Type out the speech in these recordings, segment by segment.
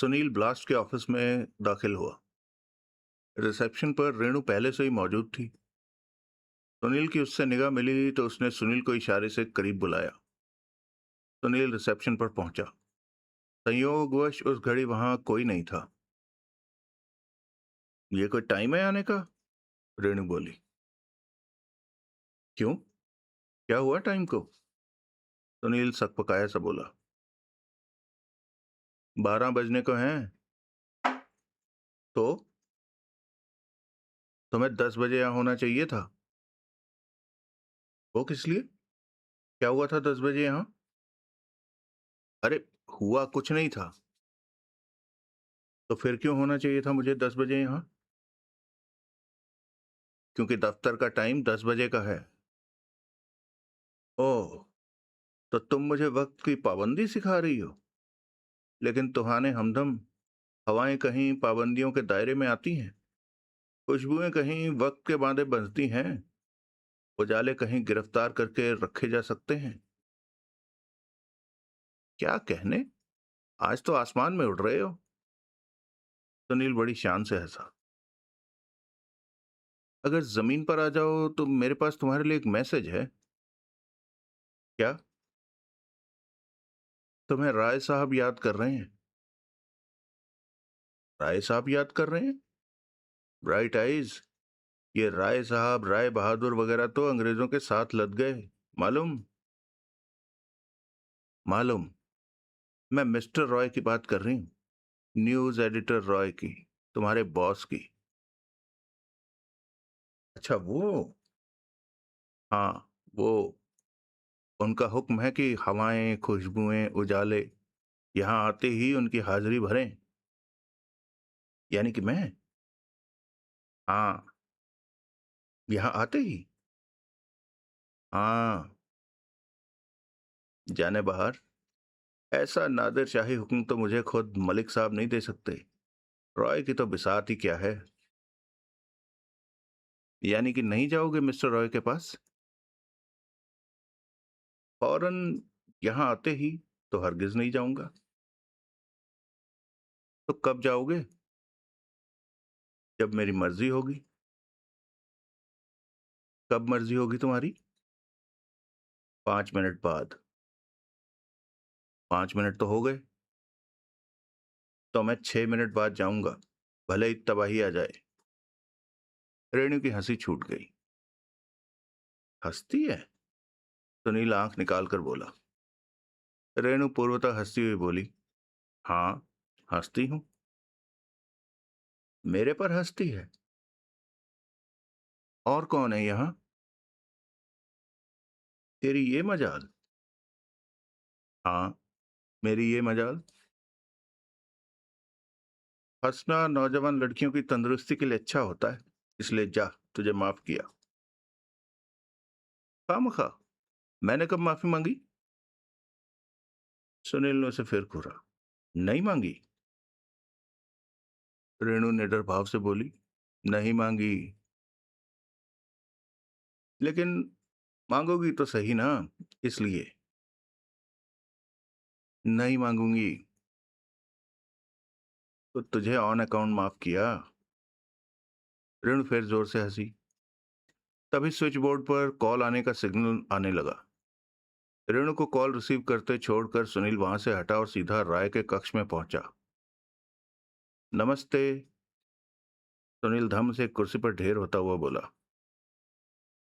Sunil blast के office में दाखिल हुआ। रिसेप्शन पर रेणु पहले से ही मौजूद थी। सुनील की उससे निगाह मिली तो उसने सुनील को इशारे से करीब बुलाया। सुनील रिसेप्शन पर पहुंचा। संयोगवश उस घड़ी वहां कोई नहीं था। ये कोई टाइम है आने का? रेणु बोली। क्यों, क्या हुआ टाइम को? सुनील सकपकाया सा बोला। 12 बजने को हैं। तो तुम्हें 10 बजे यहां होना चाहिए था। वो किस लिए? क्या हुआ था 10 बजे यहां? अरे, हुआ कुछ नहीं था। तो फिर क्यों होना चाहिए था मुझे 10 बजे यहां? क्योंकि दफ्तर का टाइम 10 बजे का है। ओह, तो तुम मुझे वक्त की पाबंदी सिखा रही हो। लेकिन तुहाने हमदम, हवाएं कहीं पाबंदियों के दायरे में आती हैं, खुशबुएं कहीं वक्त के बांधे बंधती हैं, उजाले कहीं गिरफ्तार करके रखे जा सकते हैं। क्या कहने, आज तो आसमान में उड़ रहे हो। सुनील बड़ी शान से हंसा। अगर जमीन पर आ जाओ तो मेरे पास तुम्हारे लिए एक मैसेज है। क्या? तुम्हें राय साहब याद कर रहे हैं। राय साहब याद कर रहे हैं? Bright eyes. ये राय साहब, राय बहादुर वगैरह तो अंग्रेजों के साथ लद गए। मालूम? मालूम। मैं मिस्टर रॉय की बात कर रही हूँ। न्यूज एडिटर रॉय की, तुम्हारे बॉस की। अच्छा, वो? हाँ, वो। उनका हुक्म है कि हवाएं, खुशबुएं, उजाले यहां आते ही उनकी हाजिरी भरें। यानी कि मैं? हाँ। यहां आते ही? हाँ। जाने बाहर, ऐसा नादिर शाही हुक्म तो मुझे खुद मलिक साहब नहीं दे सकते। रॉय की तो बिसात ही क्या है। यानी कि नहीं जाओगे मिस्टर रॉय के पास? फौरन यहां आते ही तो हरगिज नहीं जाऊंगा। तो कब जाओगे? जब मेरी मर्जी होगी। कब मर्जी होगी तुम्हारी? 5 मिनट बाद। 5 मिनट तो हो गए। तो मैं 6 मिनट बाद जाऊंगा, भले ही तबाही आ जाए। रेणु की हंसी छूट गई। हंसती है? सुनील आंख निकाल कर बोला। रेणु पूर्वतः हंसती हुई बोली, हाँ, हंसती हूं। मेरे पर हंसती है? और कौन है यहां? तेरी ये मजाल। हाँ, मेरी ये मजाल। हंसना नौजवान लड़कियों की तंदुरुस्ती के लिए अच्छा होता है, इसलिए जा, तुझे माफ किया। खामखा, मैंने कब माफी मांगी? सुनील ने उसे फिर घूरा। नहीं मांगी? रेणु निडर भाव से बोली, नहीं मांगी। लेकिन मांगोगी तो सही ना, इसलिए। नहीं मांगूंगी। तो तुझे ऑन अकाउंट माफ किया। रेणु फिर जोर से हंसी। तभी स्विच बोर्ड पर कॉल आने का सिग्नल आने लगा। रेणु को कॉल रिसीव करते छोड़कर सुनील वहां से हटा और सीधा राय के कक्ष में पहुंचा। नमस्ते। सुनील धम से कुर्सी पर ढेर होता हुआ बोला।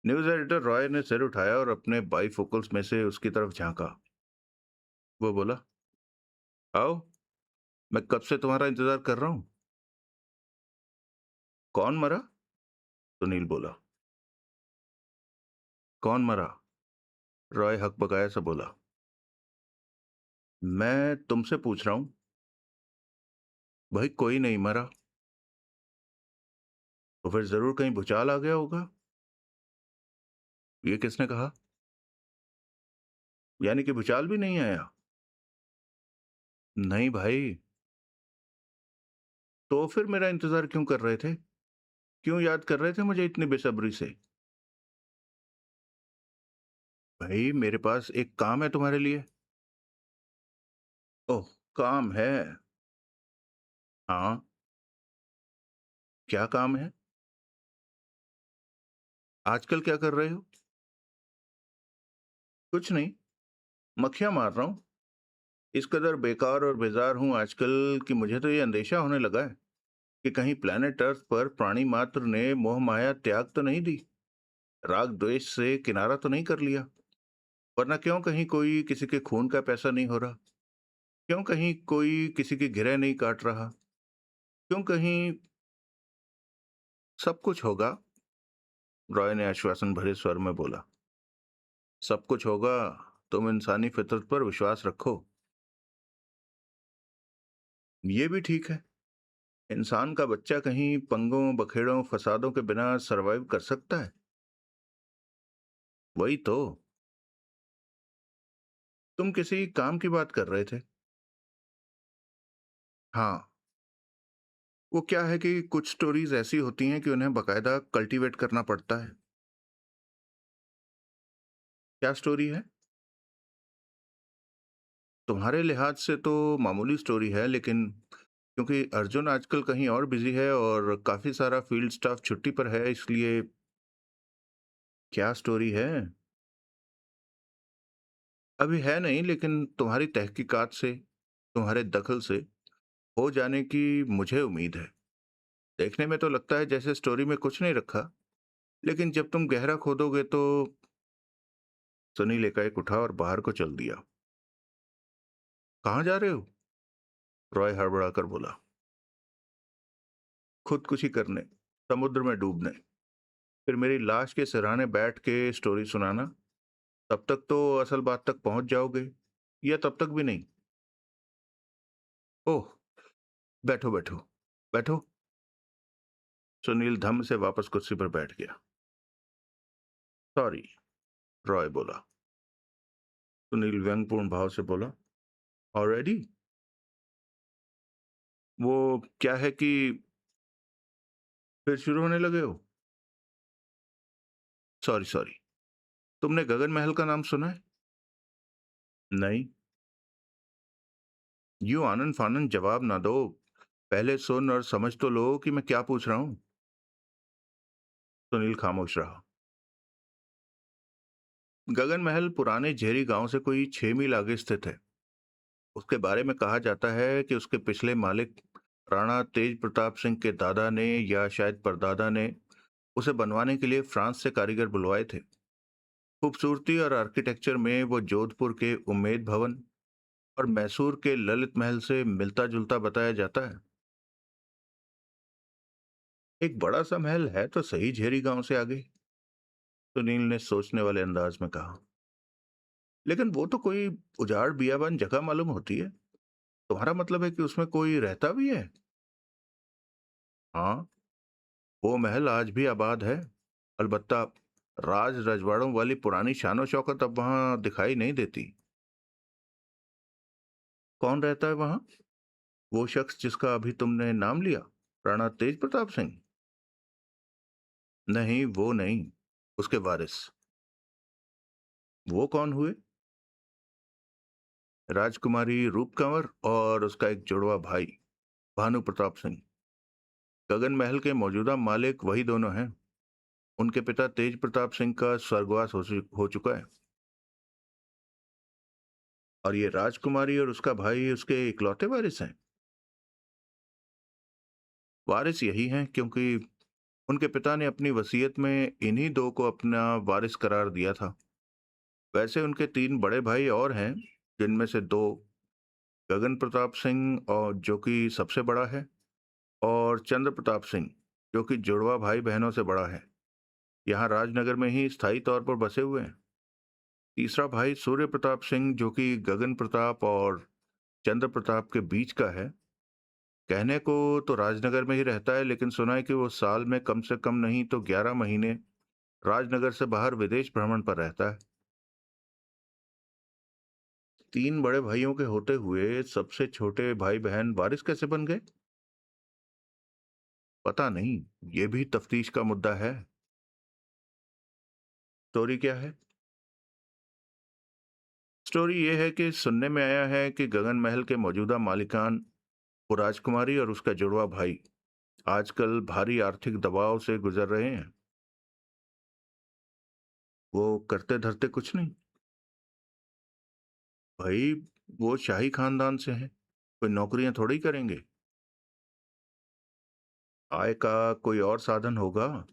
न्यूज एडिटर रॉय ने सिर उठाया और अपने बाईफोकल्स में से उसकी तरफ झांका। वो बोला, आओ, मैं कब से तुम्हारा इंतजार कर रहा हूं। कौन मरा? सुनील बोला। कौन मरा? रॉय हकबकाया सा बोला। मैं तुमसे पूछ रहा हूं। भाई, कोई नहीं मरा। तो फिर जरूर कहीं भूचाल आ गया होगा। ये किसने कहा? यानी कि भूचाल भी नहीं आया? नहीं भाई। तो फिर मेरा इंतजार क्यों कर रहे थे? क्यों याद कर रहे थे मुझे इतनी बेसब्री से? भाई, मेरे पास एक काम है तुम्हारे लिए। ओह, काम है? हाँ, क्या काम है? आजकल क्या कर रहे हो? कुछ नहीं, मक्खियाँ मार रहा हूँ। इस कदर बेकार और बेजार हूँ आजकल कि मुझे तो ये अंदेशा होने लगा है कि कहीं प्लैनेट अर्थ पर प्राणी मात्र ने मोह माया त्याग तो नहीं दी, राग द्वेष से किनारा तो नहीं कर लिया। वरना क्यों कहीं कोई किसी के खून का पैसा नहीं हो रहा? क्यों कहीं कोई किसी की गिरह नहीं काट रहा? क्यों कहीं सब कुछ होगा? रॉय ने आश्वासन भरे स्वर में बोला। सब कुछ होगा, तुम इंसानी फितरत पर विश्वास रखो। ये भी ठीक है। इंसान का बच्चा कहीं पंगों बखेड़ों फसादों के बिना सरवाइव कर सकता है? वही तो। तुम किसी काम की बात कर रहे थे? हाँ। वो क्या है कि कुछ स्टोरीज ऐसी होती हैं कि उन्हें बकायदा कल्टीवेट करना पड़ता है। क्या स्टोरी है? तुम्हारे लिहाज से तो मामूली स्टोरी है, लेकिन क्योंकि अर्जुन आजकल कहीं और बिजी है और काफी सारा फील्ड स्टाफ छुट्टी पर है, इसलिए। क्या स्टोरी है? अभी है नहीं, लेकिन तुम्हारी तहकीकात से, तुम्हारे दखल से हो जाने की मुझे उम्मीद है। देखने में तो लगता है जैसे स्टोरी में कुछ नहीं रखा, लेकिन जब तुम गहरा खोदोगे तो। सुनील एकाएक उठा और बाहर को चल दिया। कहाँ जा रहे हो? रॉय हड़बड़ाकर बोला। खुदकुशी करने, समुद्र में डूबने, फिर मेरी लाश के सिरहाने बैठ के स्टोरी सुनाना। तब तक तो असल बात तक पहुंच जाओगे, या तब तक भी नहीं? ओह, बैठो बैठो बैठो। सुनील धम से वापस कुर्सी पर बैठ गया। सॉरी, रॉय बोला। सुनील व्यंगपूर्ण भाव से बोला। ऑलरेडी? वो क्या है कि फिर शुरू होने लगे हो? Sorry sorry. तुमने गगन महल का नाम सुना है? नहीं। यूं आनन फानन जवाब ना दो। पहले सुन और समझ तो लो कि मैं क्या पूछ रहा हूं। सुनील खामोश रहा। गगन महल पुराने झेरी गांव से कोई 6 मील आगे स्थित है। उसके बारे में कहा जाता है कि उसके पिछले मालिक राणा तेज प्रताप सिंह के दादा ने या शायद परदादा ने उसे बनवाने के लिए फ्रांस से कारीगर बुलवाए थे। खूबसूरती और आर्किटेक्चर में वो जोधपुर के उम्मेद भवन और मैसूर के ललित महल से मिलता जुलता बताया जाता है। एक बड़ा सा महल है तो सही, झेरी गांव से आगे, सुनील ने सोचने वाले अंदाज में कहा। लेकिन वो तो कोई उजाड़ बियाबान जगह मालूम होती है। तुम्हारा मतलब है कि उसमें कोई रहता भी है? हाँ, वो महल आज भी आबाद है। अलबत्ता राज रजवाड़ों वाली पुरानी शानो शौकत अब वहां दिखाई नहीं देती। कौन रहता है वहां? वो शख्स जिसका अभी तुमने नाम लिया, राणा तेज प्रताप सिंह? नहीं, वो नहीं, उसके वारिस। वो कौन हुए? राजकुमारी रूप कंवर और उसका एक जुड़वा भाई भानु प्रताप सिंह। गगन महल के मौजूदा मालिक वही दोनों हैं। उनके पिता तेज प्रताप सिंह का स्वर्गवास हो चुका है। और ये राजकुमारी और उसका भाई उसके इकलौते वारिस हैं। वारिस यही हैं क्योंकि उनके पिता ने अपनी वसीयत में इन्हीं दो को अपना वारिस करार दिया था। वैसे उनके 3 बड़े भाई और हैं, जिनमें से दो, गगन प्रताप सिंह और जो कि सबसे बड़ा है, और चंद्र प्रताप सिंह जो कि जुड़वा भाई बहनों से बड़ा है, यहाँ राजनगर में ही स्थायी तौर पर बसे हुए हैं। तीसरा भाई सूर्य प्रताप सिंह जो कि गगन प्रताप और चंद्र प्रताप के बीच का है, कहने को तो राजनगर में ही रहता है, लेकिन सुना है कि वो साल में कम से कम नहीं तो 11 महीने राजनगर से बाहर विदेश भ्रमण पर रहता है। 3 बड़े भाइयों के होते हुए सबसे छोटे भाई बहन वारिस कैसे बन गए? पता नहीं, ये भी तफ्तीश का मुद्दा है। स्टोरी क्या है? स्टोरी ये है कि सुनने में आया है कि गगन महल के मौजूदा मालिकान वो राजकुमारी और उसका जुड़वा भाई आजकल भारी आर्थिक दबाव से गुजर रहे हैं। वो करते धरते कुछ नहीं भाई, वो शाही खानदान से हैं, कोई नौकरियां थोड़ी करेंगे। आय का कोई और साधन होगा।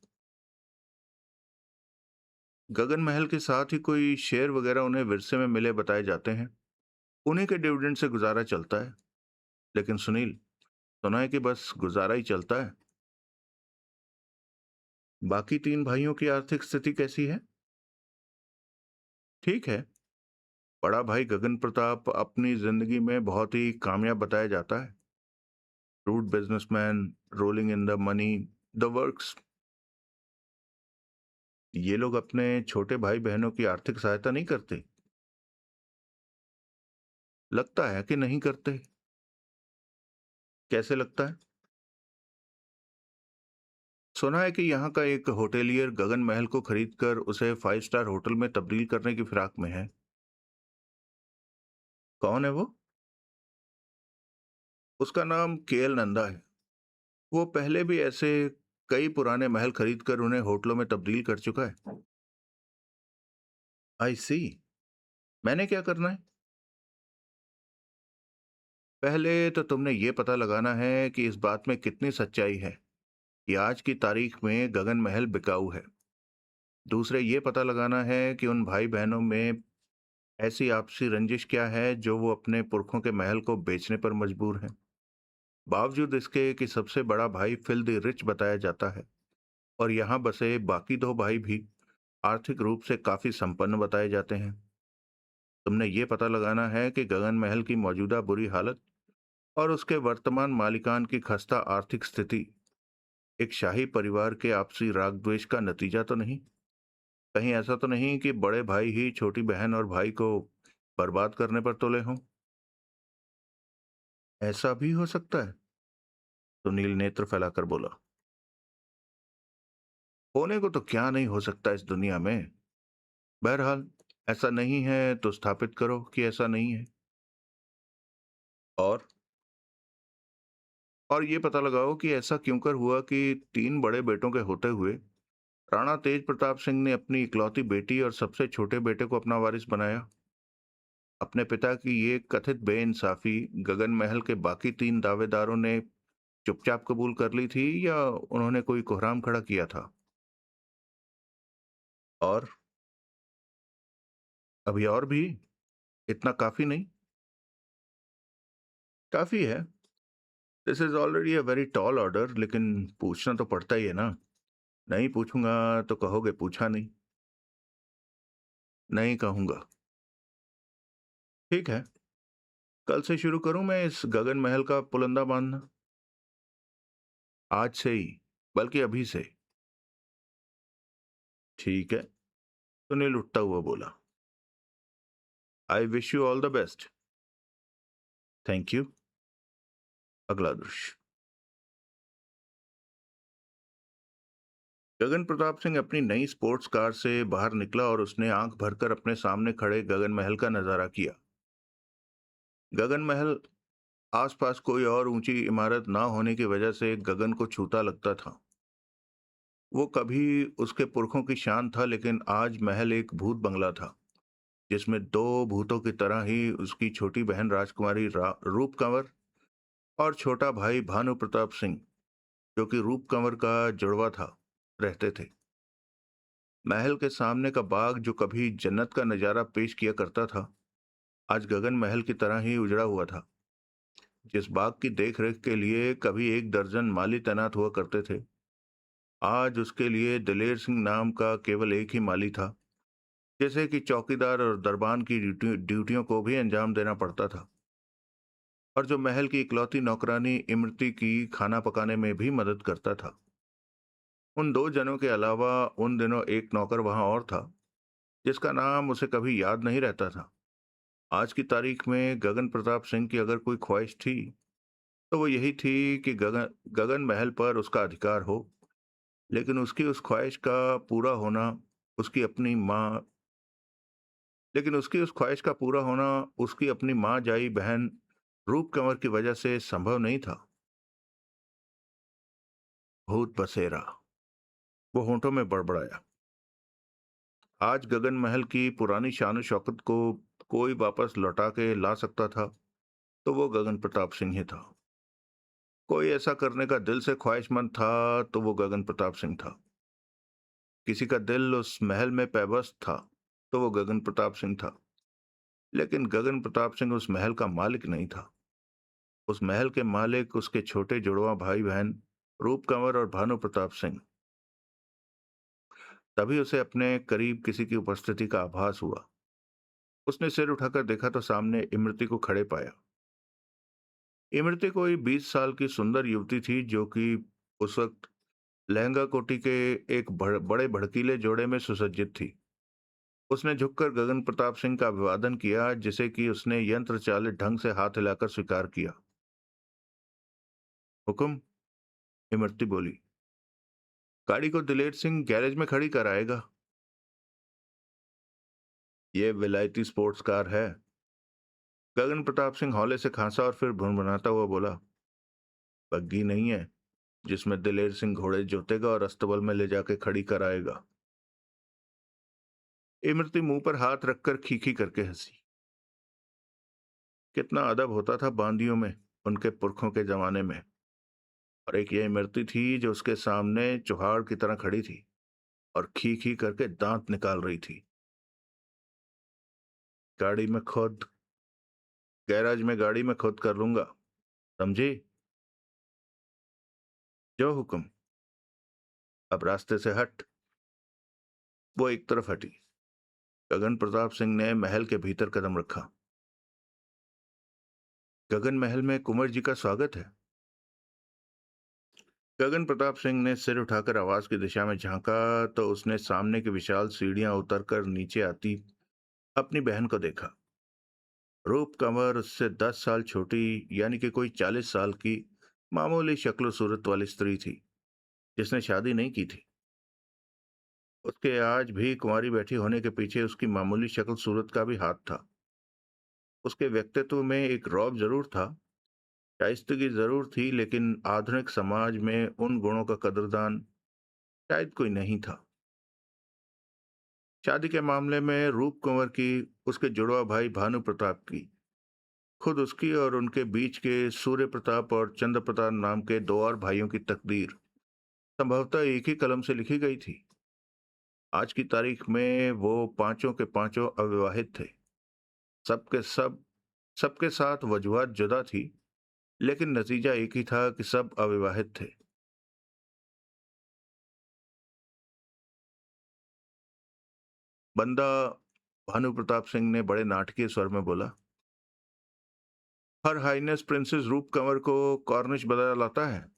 गगन महल के साथ ही कोई शेयर वगैरह उन्हें विरसे में मिले बताए जाते हैं। उन्हीं के डिविडेंड से गुजारा चलता है। लेकिन सुनील, सुना है कि बस गुजारा ही चलता है। बाकी तीन भाइयों की आर्थिक स्थिति कैसी है? ठीक है। बड़ा भाई गगन प्रताप अपनी जिंदगी में बहुत ही कामयाब बताया जाता है। Root businessman, rolling in the money, the works. ये लोग अपने छोटे भाई बहनों की आर्थिक सहायता नहीं करते। लगता है कि नहीं करते। कैसे लगता है? सुना है कि यहाँ का एक होटेलियर गगन महल को खरीदकर उसे 5 स्टार होटल में तब्दील करने की फिराक में है। कौन है वो? उसका नाम केएल नंदा है। वो पहले भी ऐसे कई पुराने महल खरीदकर उन्हें होटलों में तब्दील कर चुका है। आई सी। मैंने क्या करना है? पहले तो तुमने ये पता लगाना है कि इस बात में कितनी सच्चाई है कि आज की तारीख में गगन महल बिकाऊ है। दूसरे ये पता लगाना है कि उन भाई बहनों में ऐसी आपसी रंजिश क्या है जो वो अपने पुरखों के महल को बेचने पर मजबूर हैं। बावजूद इसके कि सबसे बड़ा भाई फिल्दी रिच बताया जाता है और यहाँ बसे बाकी दो भाई भी आर्थिक रूप से काफी संपन्न बताए जाते हैं। तुमने ये पता लगाना है कि गगन महल की मौजूदा बुरी हालत और उसके वर्तमान मालिकान की खस्ता आर्थिक स्थिति एक शाही परिवार के आपसी राग द्वेष का नतीजा तो नहीं। कहीं ऐसा तो नहीं कि बड़े भाई ही छोटी बहन और भाई को बर्बाद करने पर तुले हों। ऐसा भी हो सकता है? सुनील नेत्र फैलाकर बोला। होने को तो क्या नहीं हो सकता इस दुनिया में। बहरहाल, ऐसा नहीं है तो स्थापित करो कि ऐसा नहीं है। और ये पता लगाओ कि ऐसा क्यों कर हुआ कि तीन बड़े बेटों के होते हुए राणा तेज प्रताप सिंह ने अपनी इकलौती बेटी और सबसे छोटे बेटे को अपना वारिस बनाया। अपने पिता की ये कथित बेइंसाफी गगन महल के बाकी तीन दावेदारों ने चुपचाप कबूल कर ली थी या उन्होंने कोई कोहराम खड़ा किया था? और अभी और भी? इतना काफी नहीं? काफी है। This is already a very tall order, लेकिन पूछना तो पड़ता ही है ना। नहीं पूछूंगा तो कहोगे पूछा नहीं। नहीं कहूंगा। ठीक है। कल से शुरू करूं मैं इस गगन महल का पुलंदा बांधना? आज से ही? बल्कि अभी से? ठीक है। सुनील उठता हुआ बोला। I wish you all the best. Thank you. अगला दृश्य। गगन प्रताप सिंह अपनी नई स्पोर्ट्स कार से बाहर निकला और उसने आंख भरकर अपने सामने खड़े गगन महल का नजारा किया। गगन महल आसपास कोई और ऊंची इमारत ना होने की वजह से गगन को छूता लगता था। वो कभी उसके पुरखों की शान था, लेकिन आज महल एक भूत बंगला था जिसमें दो भूतों की तरह ही उसकी छोटी बहन राजकुमारी रूप कंवर और छोटा भाई भानु प्रताप सिंह, जो कि रूप कंवर का जुड़वा था, रहते थे। महल के सामने का बाग जो कभी जन्नत का नजारा पेश किया करता था, आज गगन महल की तरह ही उजड़ा हुआ था। जिस बाग की देखरेख के लिए कभी 1 दर्जन माली तैनात हुआ करते थे, आज उसके लिए दिलेर सिंह नाम का केवल एक ही माली था, जैसे कि चौकीदार और दरबान की ड्यूटियों को भी अंजाम देना पड़ता था। और जो महल की इकलौती नौकरानी इमरती की खाना पकाने में भी मदद करता था। उन दो जनों के अलावा उन दिनों एक नौकर वहां और था जिसका नाम उसे कभी याद नहीं रहता था। आज की तारीख में गगन प्रताप सिंह की अगर कोई ख्वाहिश थी तो वो यही थी कि गगन गगन महल पर उसका अधिकार हो। लेकिन उसकी उस ख्वाहिश का पूरा होना उसकी अपनी माँ लेकिन उसकी उस ख्वाहिश का पूरा होना उसकी अपनी माँ जाई बहन रूप कंवर की वजह से संभव नहीं था। भूत बसेरा, वो होंठों में बड़बड़ाया। आज गगन महल की पुरानी शान शौकत को कोई वापस लौटा के ला सकता था तो वो गगन प्रताप सिंह ही था। कोई ऐसा करने का दिल से ख्वाहिशमंद था तो वो गगन प्रताप सिंह था। किसी का दिल उस महल में पैबस्त था तो वो गगन प्रताप सिंह था। लेकिन गगन प्रताप सिंह उस महल का मालिक नहीं था। उस महल के मालिक उसके छोटे जुड़वा भाई बहन रूप कंवर और भानु प्रताप सिंह। तभी उसे अपने करीब किसी की उपस्थिति का आभास हुआ। उसने सिर उठाकर देखा तो सामने इमरती को खड़े पाया। इमरती कोई 20 साल की सुंदर युवती थी जो कि उस वक्त लहंगा कोटी के एक बड़े भड़कीले जोड़े में सुसज्जित थी। उसने झुककर गगन प्रताप सिंह का अभिवादन किया जिसे कि उसने यंत्र चालित ढंग से हाथ हिलाकर स्वीकार किया। हुक्म, इमरती बोली। गाड़ी को दिलेर सिंह गैरेज में खड़ी कराएगा। ये विलायती स्पोर्ट्स कार है। गगन प्रताप सिंह हौले से खांसा और फिर भुनभुनाता हुआ बोला, बग्गी नहीं है जिसमें दिलेर सिंह घोड़े जोतेगा और अस्तबल में ले जाके खड़ी कराएगा। इमरती मुंह पर हाथ रखकर खीखी करके हंसी। कितना अदब होता था बांदियों में उनके पुरखों के जमाने में। और एक ये इमरती थी जो उसके सामने चुहाड़ की तरह खड़ी थी और खी खी करके दांत निकाल रही थी। गाड़ी में खुद गैराज में गाड़ी में खुद कर लूंगा, समझी? जो हुक्म। अब रास्ते से हट। वो एक तरफ हटी। गगन प्रताप सिंह ने महल के भीतर कदम रखा। गगन महल में कुंवर जी का स्वागत है। गगन प्रताप सिंह ने सिर उठाकर आवाज की दिशा में झांका तो उसने सामने की विशाल सीढ़ियां उतरकर नीचे आती अपनी बहन को देखा। रूप कंवर उससे 10 साल छोटी, यानी कि कोई 40 साल की मामूली शक्ल सूरत वाली स्त्री थी जिसने शादी नहीं की थी। उसके आज भी कुंवारी बैठी होने के पीछे उसकी मामूली शक्ल सूरत का भी हाथ था। उसके व्यक्तित्व में एक रौब जरूर था, शाइस्तगी जरूर थी, लेकिन आधुनिक समाज में उन गुणों का कदरदान शायद कोई नहीं था। शादी के मामले में रूप कंवर की, उसके जुड़वा भाई भानु प्रताप की, खुद उसकी और उनके बीच के सूर्य प्रताप और चंद्र प्रताप नाम के दो और भाइयों की तकदीर संभवतः एक ही कलम से लिखी गई थी। आज की तारीख में वो पांचों के पांचों अविवाहित थे। सबके सब सबके साथ वजूहत जुदा थी, लेकिन नतीजा एक ही था कि सब अविवाहित थे। बंदा, भानु प्रताप सिंह ने बड़े नाटकीय स्वर में बोला, हर हाइनेस प्रिंसेस रूप कंवर को कॉर्निश बदला लाता है।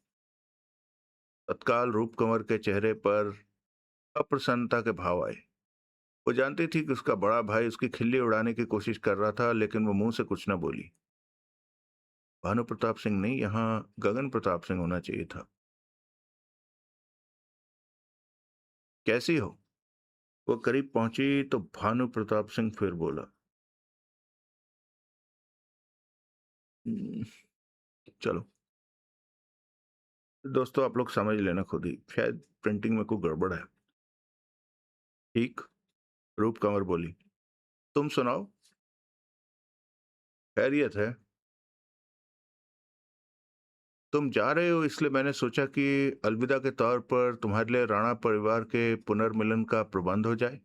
तत्काल रूप कंवर के चेहरे पर अप्रसन्नता के भाव आए। वो जानती थी कि उसका बड़ा भाई उसकी खिल्ली उड़ाने की कोशिश कर रहा था, लेकिन वो मुंह से कुछ न बोली। भानु प्रताप सिंह नहीं, यहाँ गगन प्रताप सिंह होना चाहिए था। कैसी हो? वो करीब पहुंची तो भानु प्रताप सिंह फिर बोला, "हम्म, चलो।" दोस्तों आप लोग समझ लेना खुद ही, शायद प्रिंटिंग में कोई गड़बड़ है। ठीक, रूप कंवर बोली। तुम सुनाओ। खैरियत है। तुम जा रहे हो इसलिए मैंने सोचा कि अलविदा के तौर पर तुम्हारे लिए राणा परिवार के पुनर्मिलन का प्रबंध हो जाए।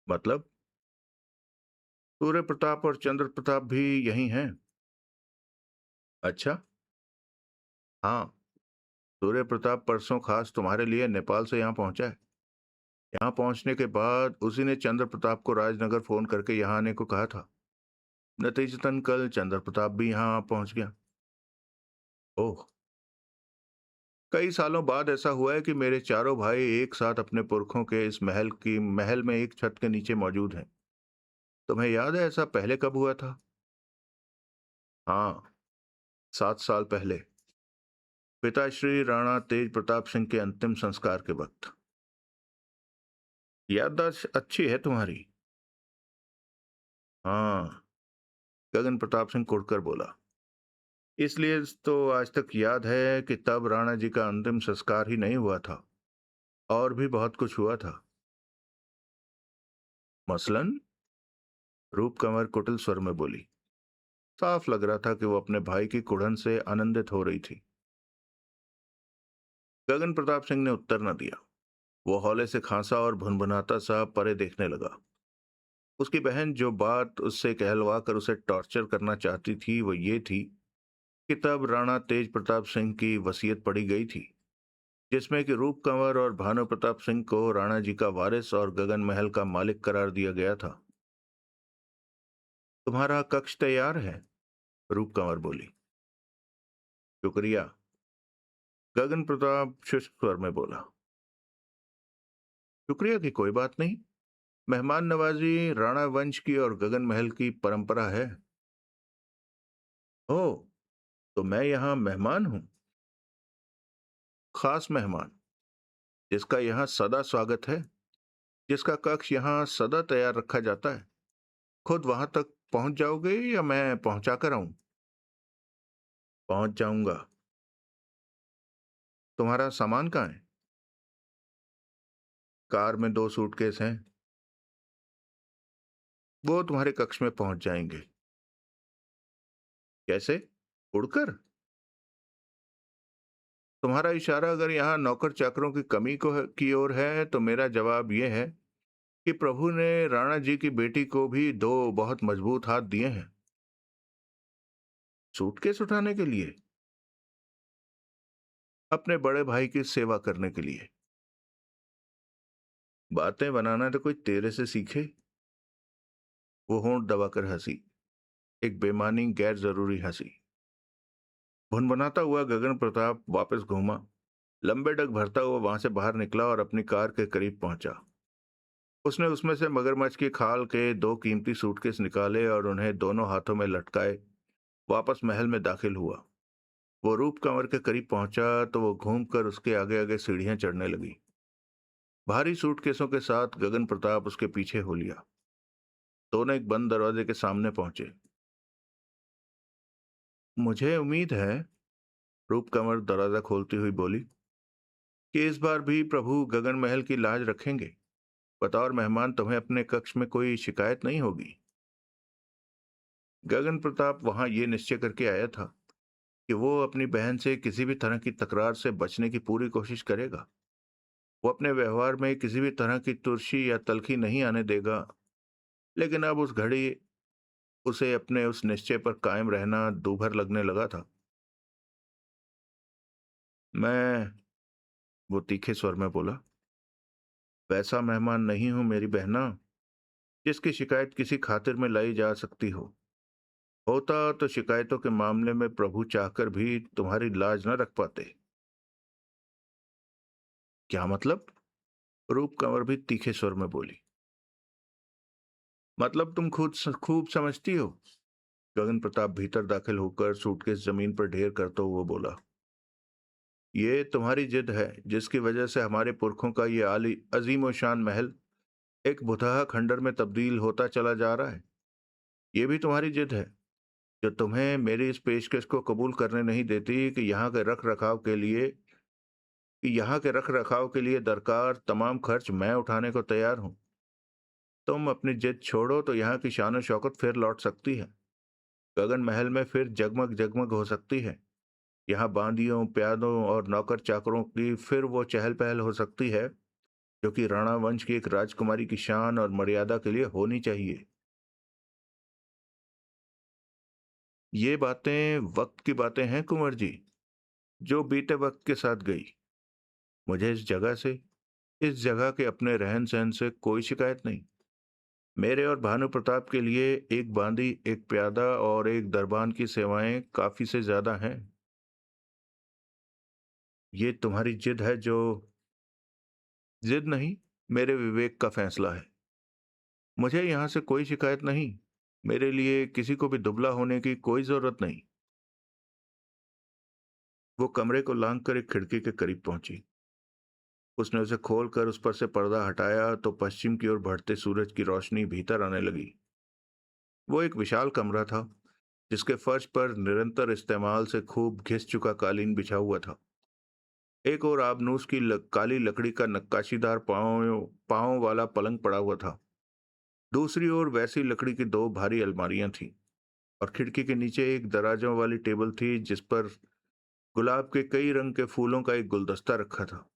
मतलब? सूर्य प्रताप और चंद्र प्रताप भी यही हैं? अच्छा। हाँ, सूर्य प्रताप परसों खास तुम्हारे लिए नेपाल से यहाँ पहुंचा है। यहाँ पहुंचने के बाद उसी ने चंद्र प्रताप को राजनगर फोन करके यहाँ आने को कहा था। नतीजतन कल चंद्र प्रताप भी यहाँ पहुंच गया। ओह। कई सालों बाद ऐसा हुआ है कि मेरे चारों भाई एक साथ अपने पुरखों के इस महल में एक छत के नीचे मौजूद हैं। तुम्हें याद है ऐसा पहले कब हुआ था? हाँ, 7 साल पहले, पिताश्री राणा तेज प्रताप सिंह के अंतिम संस्कार के वक्त। याददाश्त अच्छी है तुम्हारी। हाँ, गगन प्रताप सिंह कुड़कर बोला। इसलिए तो आज तक याद है कि तब राणा जी का अंतिम संस्कार ही नहीं हुआ था, और भी बहुत कुछ हुआ था। मसलन? रूप कंवर कुटिल स्वर में बोली। साफ लग रहा था कि वो अपने भाई की कुड़न से आनंदित हो रही थी। गगन प्रताप सिंह ने उत्तर न दिया। वो हौले से खांसा और भुनभुनाता सा परे देखने लगा। उसकी बहन जो बात उससे कहलवा कर उसे टॉर्चर करना चाहती थी वो ये थी कि तब राणा तेज प्रताप सिंह की वसीयत पढ़ी गई थी, जिसमें कि रूप कंवर और भानु प्रताप सिंह को राणा जी का वारिस और गगन महल का मालिक करार दिया गया था। तुम्हारा कक्ष तैयार है? रूप कंवर बोली। शुक्रिया, गगन प्रताप शुष्क स्वर में बोला। शुक्रिया की कोई बात नहीं। मेहमान नवाजी राणा वंश की और गगन महल की परंपरा है। ओ, तो मैं यहाँ मेहमान हूँ? खास मेहमान, जिसका यहाँ सदा स्वागत है, जिसका कक्ष यहाँ सदा तैयार रखा जाता है। खुद वहां तक पहुंच जाओगे या मैं पहुंचा कर आऊं? पहुंच जाऊंगा। तुम्हारा सामान कहाँ है? कार में 2 सूटकेस हैं, वो तुम्हारे कक्ष में पहुंच जाएंगे। कैसे? उड़कर? तुम्हारा इशारा अगर यहाँ नौकर चाकरों की कमी की ओर है तो मेरा जवाब यह है कि प्रभु ने राणा जी की बेटी को भी 2 बहुत मजबूत हाथ दिए हैं। सूटकेस उठाने के लिए? अपने बड़े भाई की सेवा करने के लिए। बातें बनाना तो कोई तेरे से सीखे। वो होंठ दबाकर हंसी, एक बेमानी गैर जरूरी हंसी। भुनभुनाता हुआ गगन प्रताप वापस घूमा, लंबे डग भरता हुआ वहां से बाहर निकला और अपनी कार के करीब पहुंचा। उसने उसमें से मगरमच्छ की खाल के 2 कीमती सूटकेस निकाले और उन्हें दोनों हाथों में लटकाए वापस महल में दाखिल हुआ। वो रूप कंवर के करीब पहुंचा तो वो घूमकर उसके आगे आगे सीढ़ियां चढ़ने लगी। भारी सूटकेसों के साथ गगन प्रताप उसके पीछे हो लिया। दोनों एक बंद दरवाजे के सामने पहुंचे। मुझे उम्मीद है, रूप कंवर दरवाजा खोलती हुई बोली, कि इस बार भी प्रभु गगन महल की लाज रखेंगे। बतौर मेहमान तुम्हें अपने कक्ष में कोई शिकायत नहीं होगी। गगन प्रताप वहां ये निश्चय करके आया था कि वो अपनी बहन से किसी भी तरह की तकरार से बचने की पूरी कोशिश करेगा। वो अपने व्यवहार में किसी भी तरह की तुर्शी या तलखी नहीं आने देगा, लेकिन अब उस घड़ी उसे अपने उस निश्चय पर कायम रहना दूभर लगने लगा था। मैं, वो तीखे स्वर में बोला, वैसा मेहमान नहीं हूं मेरी बहना, जिसकी शिकायत किसी खातिर में लाई जा सकती हो। होता तो शिकायतों के मामले में प्रभु चाहकर भी तुम्हारी लाज न रख पाते। क्या मतलब? रूप कंवर भी तीखे स्वर में बोली। मतलब तुम खुद खूब समझती हो। गगन प्रताप भीतर दाखिल होकर सूटकेस जमीन पर ढेर करता हुआ बोला। ये तुम्हारी जिद है, जिसकी वजह से हमारे पुरखों का ये आली अजीम शान महल एक भुतहा खंडर में तब्दील होता चला जा रहा है। ये भी तुम्हारी जिद है, जो तुम्हें मेरी इस पेशकश को कबूल करने नहीं देती कि यहाँ के रख रखाव के लिए दरकार तमाम खर्च मैं उठाने को तैयार हूं। तुम अपनी जिद छोड़ो तो यहाँ की शान शौकत फिर लौट सकती है। गगन महल में फिर जगमग जगमग हो सकती है। यहाँ बांदियों, प्यादों और नौकर चाकरों की फिर वो चहल पहल हो सकती है जो कि राणा वंश की एक राजकुमारी की शान और मर्यादा के लिए होनी चाहिए। ये बातें वक्त की बातें हैं कुंवर जी, जो बीते वक्त के साथ गई। मुझे इस जगह के अपने रहन सहन से कोई शिकायत नहीं। मेरे और भानु प्रताप के लिए एक बांदी, एक प्यादा और एक दरबान की सेवाएं काफी से ज्यादा हैं। ये तुम्हारी जिद है जो जिद नहीं, मेरे विवेक का फैसला है। मुझे यहां से कोई शिकायत नहीं। मेरे लिए किसी को भी दुबला होने की कोई जरूरत नहीं। वो कमरे को लांघ कर एक खिड़की के करीब पहुंची। उसने उसे खोलकर उस पर से पर्दा हटाया तो पश्चिम की ओर बढ़ते सूरज की रोशनी भीतर आने लगी। वो एक विशाल कमरा था, जिसके फर्श पर निरंतर इस्तेमाल से खूब घिस चुका कालीन बिछा हुआ था। एक और आबनूस की काली लकड़ी का नक्काशीदार पाँव पाँव वाला पलंग पड़ा हुआ था। दूसरी ओर वैसी लकड़ी की दो भारी अलमारियां थीं और खिड़की के नीचे एक दराजों वाली टेबल थी जिस पर गुलाब के कई रंग के फूलों का एक गुलदस्ता रखा था।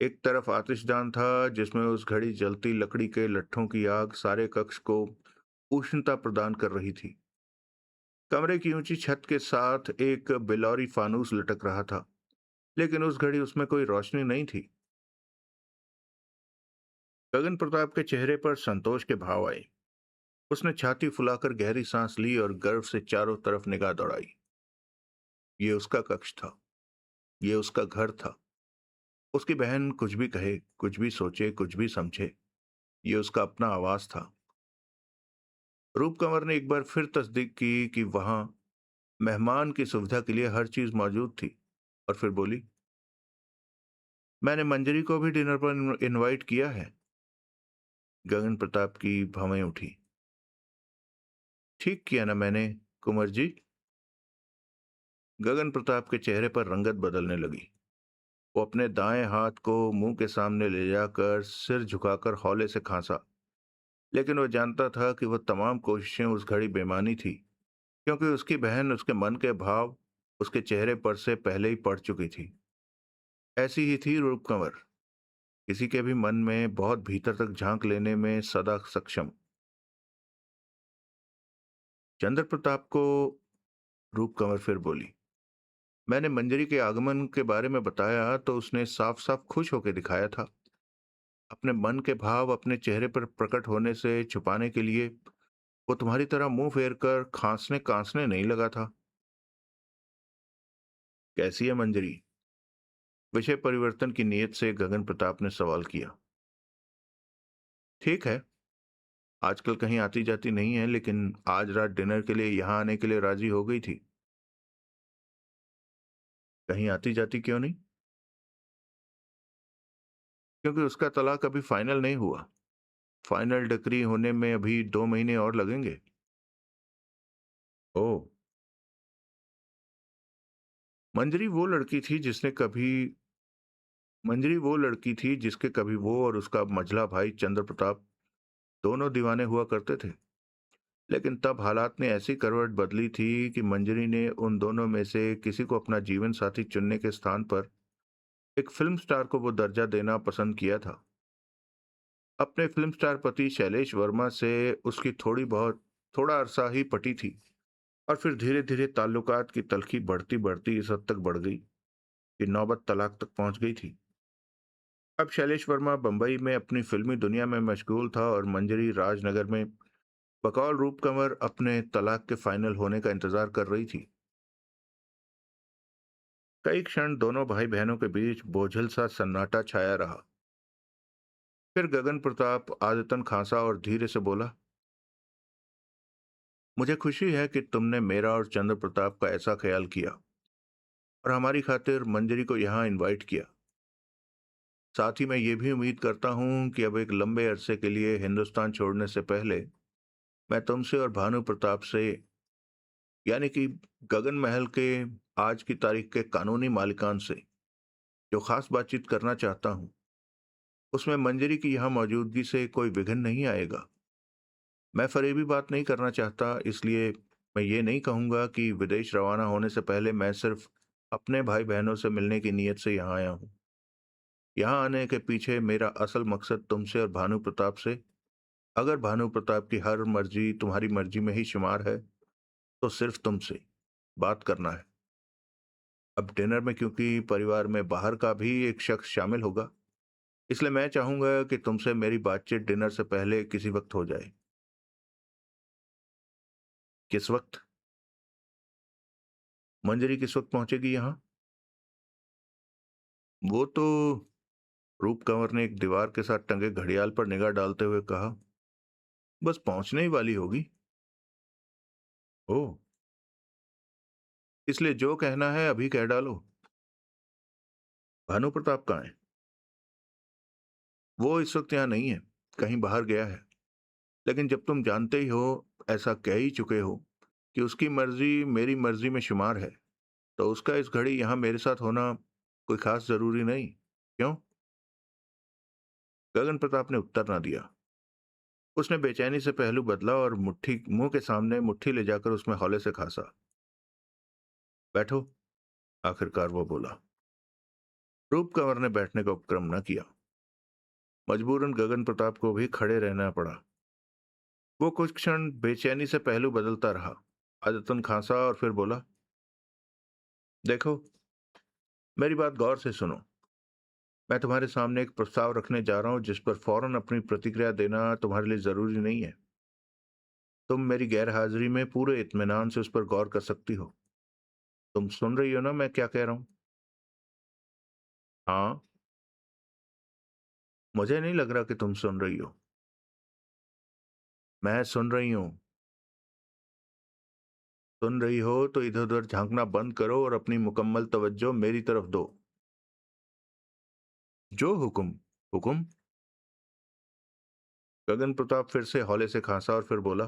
एक तरफ आतिशदान था जिसमें उस घड़ी जलती लकड़ी के लट्ठों की आग सारे कक्ष को उष्णता प्रदान कर रही थी। कमरे की ऊंची छत के साथ एक बिलौरी फानूस लटक रहा था, लेकिन उस घड़ी उसमें कोई रोशनी नहीं थी। गगन प्रताप के चेहरे पर संतोष के भाव आए। उसने छाती फुलाकर गहरी सांस ली और गर्व से चारों तरफ निगाह दौड़ाई। ये उसका कक्ष था, ये उसका घर था। उसकी बहन कुछ भी कहे, कुछ भी सोचे, कुछ भी समझे, ये उसका अपना आवाज था। रूप कंवर ने एक बार फिर तस्दीक की कि वहां मेहमान की सुविधा के लिए हर चीज मौजूद थी, और फिर बोली, मैंने मंजरी को भी डिनर पर इनवाइट किया है। गगन प्रताप की भवें उठी। ठीक किया ना मैंने, कुंवर जी। गगन प्रताप के चेहरे पर रंगत बदलने लगी। वो अपने दाएं हाथ को मुंह के सामने ले जाकर सिर झुकाकर हौले से खांसा, लेकिन वह जानता था कि वह तमाम कोशिशें उस घड़ी बेमानी थी, क्योंकि उसकी बहन उसके मन के भाव उसके चेहरे पर से पहले ही पड़ चुकी थी। ऐसी ही थी रूप कंवर, किसी के भी मन में बहुत भीतर तक झांक लेने में सदा सक्षम। चंद्र प्रताप को रूप कंवर फिर बोली, मैंने मंजरी के आगमन के बारे में बताया तो उसने साफ साफ खुश होकर दिखाया था। अपने मन के भाव अपने चेहरे पर प्रकट होने से छुपाने के लिए वो तुम्हारी तरह मुंह फेर कर खांसने कांसने नहीं लगा था। कैसी है मंजरी? विषय परिवर्तन की नीयत से गगन प्रताप ने सवाल किया। ठीक है, आजकल कहीं आती जाती नहीं है, लेकिन आज रात डिनर के लिए यहाँ आने के लिए राजी हो गई थी। कहीं आती जाती क्यों नहीं? क्योंकि उसका तलाक अभी फाइनल नहीं हुआ। फाइनल डिक्री होने में अभी 2 महीने और लगेंगे। ओह। मंजरी वो लड़की थी जिसने कभी मंजरी वो लड़की थी जिसके कभी वो और उसका मझला भाई चंद्र प्रताप दोनों दीवाने हुआ करते थे। लेकिन तब हालात ने ऐसी करवट बदली थी कि मंजरी ने उन दोनों में से किसी को अपना जीवन साथी चुनने के स्थान पर एक फिल्म स्टार को वो दर्जा देना पसंद किया था। अपने फिल्म स्टार पति शैलेश वर्मा से उसकी थोड़ा अरसा ही पटी थी, और फिर धीरे धीरे ताल्लुकात की तलखी बढ़ती बढ़ती इस हद तक बढ़ गई कि नौबत तलाक तक पहुंच गई थी। अब शैलेश वर्मा बंबई में अपनी फिल्मी दुनिया में मशगूल था और मंजरी राजनगर में बकौल रूप कंवर अपने तलाक के फाइनल होने का इंतजार कर रही थी। कई क्षण दोनों भाई बहनों के बीच बोझल सा सन्नाटा छाया रहा। फिर गगन प्रताप आदतन खांसा और धीरे से बोला, मुझे खुशी है कि तुमने मेरा और चंद्र प्रताप का ऐसा ख्याल किया और हमारी खातिर मंजरी को यहाँ इनवाइट किया। साथ ही मैं ये भी उम्मीद करता हूँ कि अब एक लंबे अरसे के लिए हिंदुस्तान छोड़ने से पहले मैं तुमसे और भानु प्रताप से, यानी कि गगन महल के आज की तारीख के कानूनी मालिकान से, जो खास बातचीत करना चाहता हूँ, उसमें मंजरी की यहाँ मौजूदगी से कोई विघ्न नहीं आएगा। मैं फरेबी बात नहीं करना चाहता, इसलिए मैं ये नहीं कहूँगा कि विदेश रवाना होने से पहले मैं सिर्फ अपने भाई बहनों से मिलने की नीयत से यहाँ आया हूँ। यहाँ आने के पीछे मेरा असल मकसद तुमसे और भानु प्रताप से, अगर भानु प्रताप की हर मर्जी तुम्हारी मर्जी में ही शुमार है, तो सिर्फ तुमसे बात करना है। अब डिनर में क्योंकि परिवार में बाहर का भी एक शख्स शामिल होगा, इसलिए मैं चाहूंगा कि तुमसे मेरी बातचीत डिनर से पहले किसी वक्त हो जाए। किस वक्त? मंजरी किस वक्त पहुंचेगी यहाँ? वो तो, रूप कंवर ने एक दीवार के साथ टंगे घड़ियाल पर निगाह डालते हुए कहा, बस पहुंचने ही वाली होगी। ओह। इसलिए जो कहना है अभी कह डालो। भानु प्रताप कहाँ है? वो इस वक्त यहाँ नहीं है, कहीं बाहर गया है। लेकिन जब तुम जानते ही हो, ऐसा कह ही चुके हो, कि उसकी मर्जी मेरी मर्जी में शुमार है, तो उसका इस घड़ी यहाँ मेरे साथ होना कोई खास जरूरी नहीं। क्यों? गगन प्रताप ने उत्तर न दिया। उसने बेचैनी से पहलू बदला और मुट्ठी मुंह के सामने मुट्ठी ले जाकर उसमें हौले से खांसा। बैठो, आखिरकार वो बोला। रूप कंवर ने बैठने का उपक्रम न किया। मजबूरन गगन प्रताप को भी खड़े रहना पड़ा। वो कुछ क्षण बेचैनी से पहलू बदलता रहा, आदतन खांसा और फिर बोला, देखो, मेरी बात गौर से सुनो। मैं तुम्हारे सामने एक प्रस्ताव रखने जा रहा हूं जिस पर फौरन अपनी प्रतिक्रिया देना तुम्हारे लिए जरूरी नहीं है। तुम मेरी गैर हाजिरी में पूरे इत्मीनान से उस पर गौर कर सकती हो। तुम सुन रही हो ना मैं क्या कह रहा हूं? हाँ। मुझे नहीं लग रहा कि तुम सुन रही हो। मैं सुन रही हूं। सुन रही हो तो इधर उधर झांकना बंद करो और अपनी मुकम्मल तवज्जो मेरी तरफ दो। जो हुक्म। हुक्म। गगन प्रताप फिर से हौले से खांसा और फिर बोला,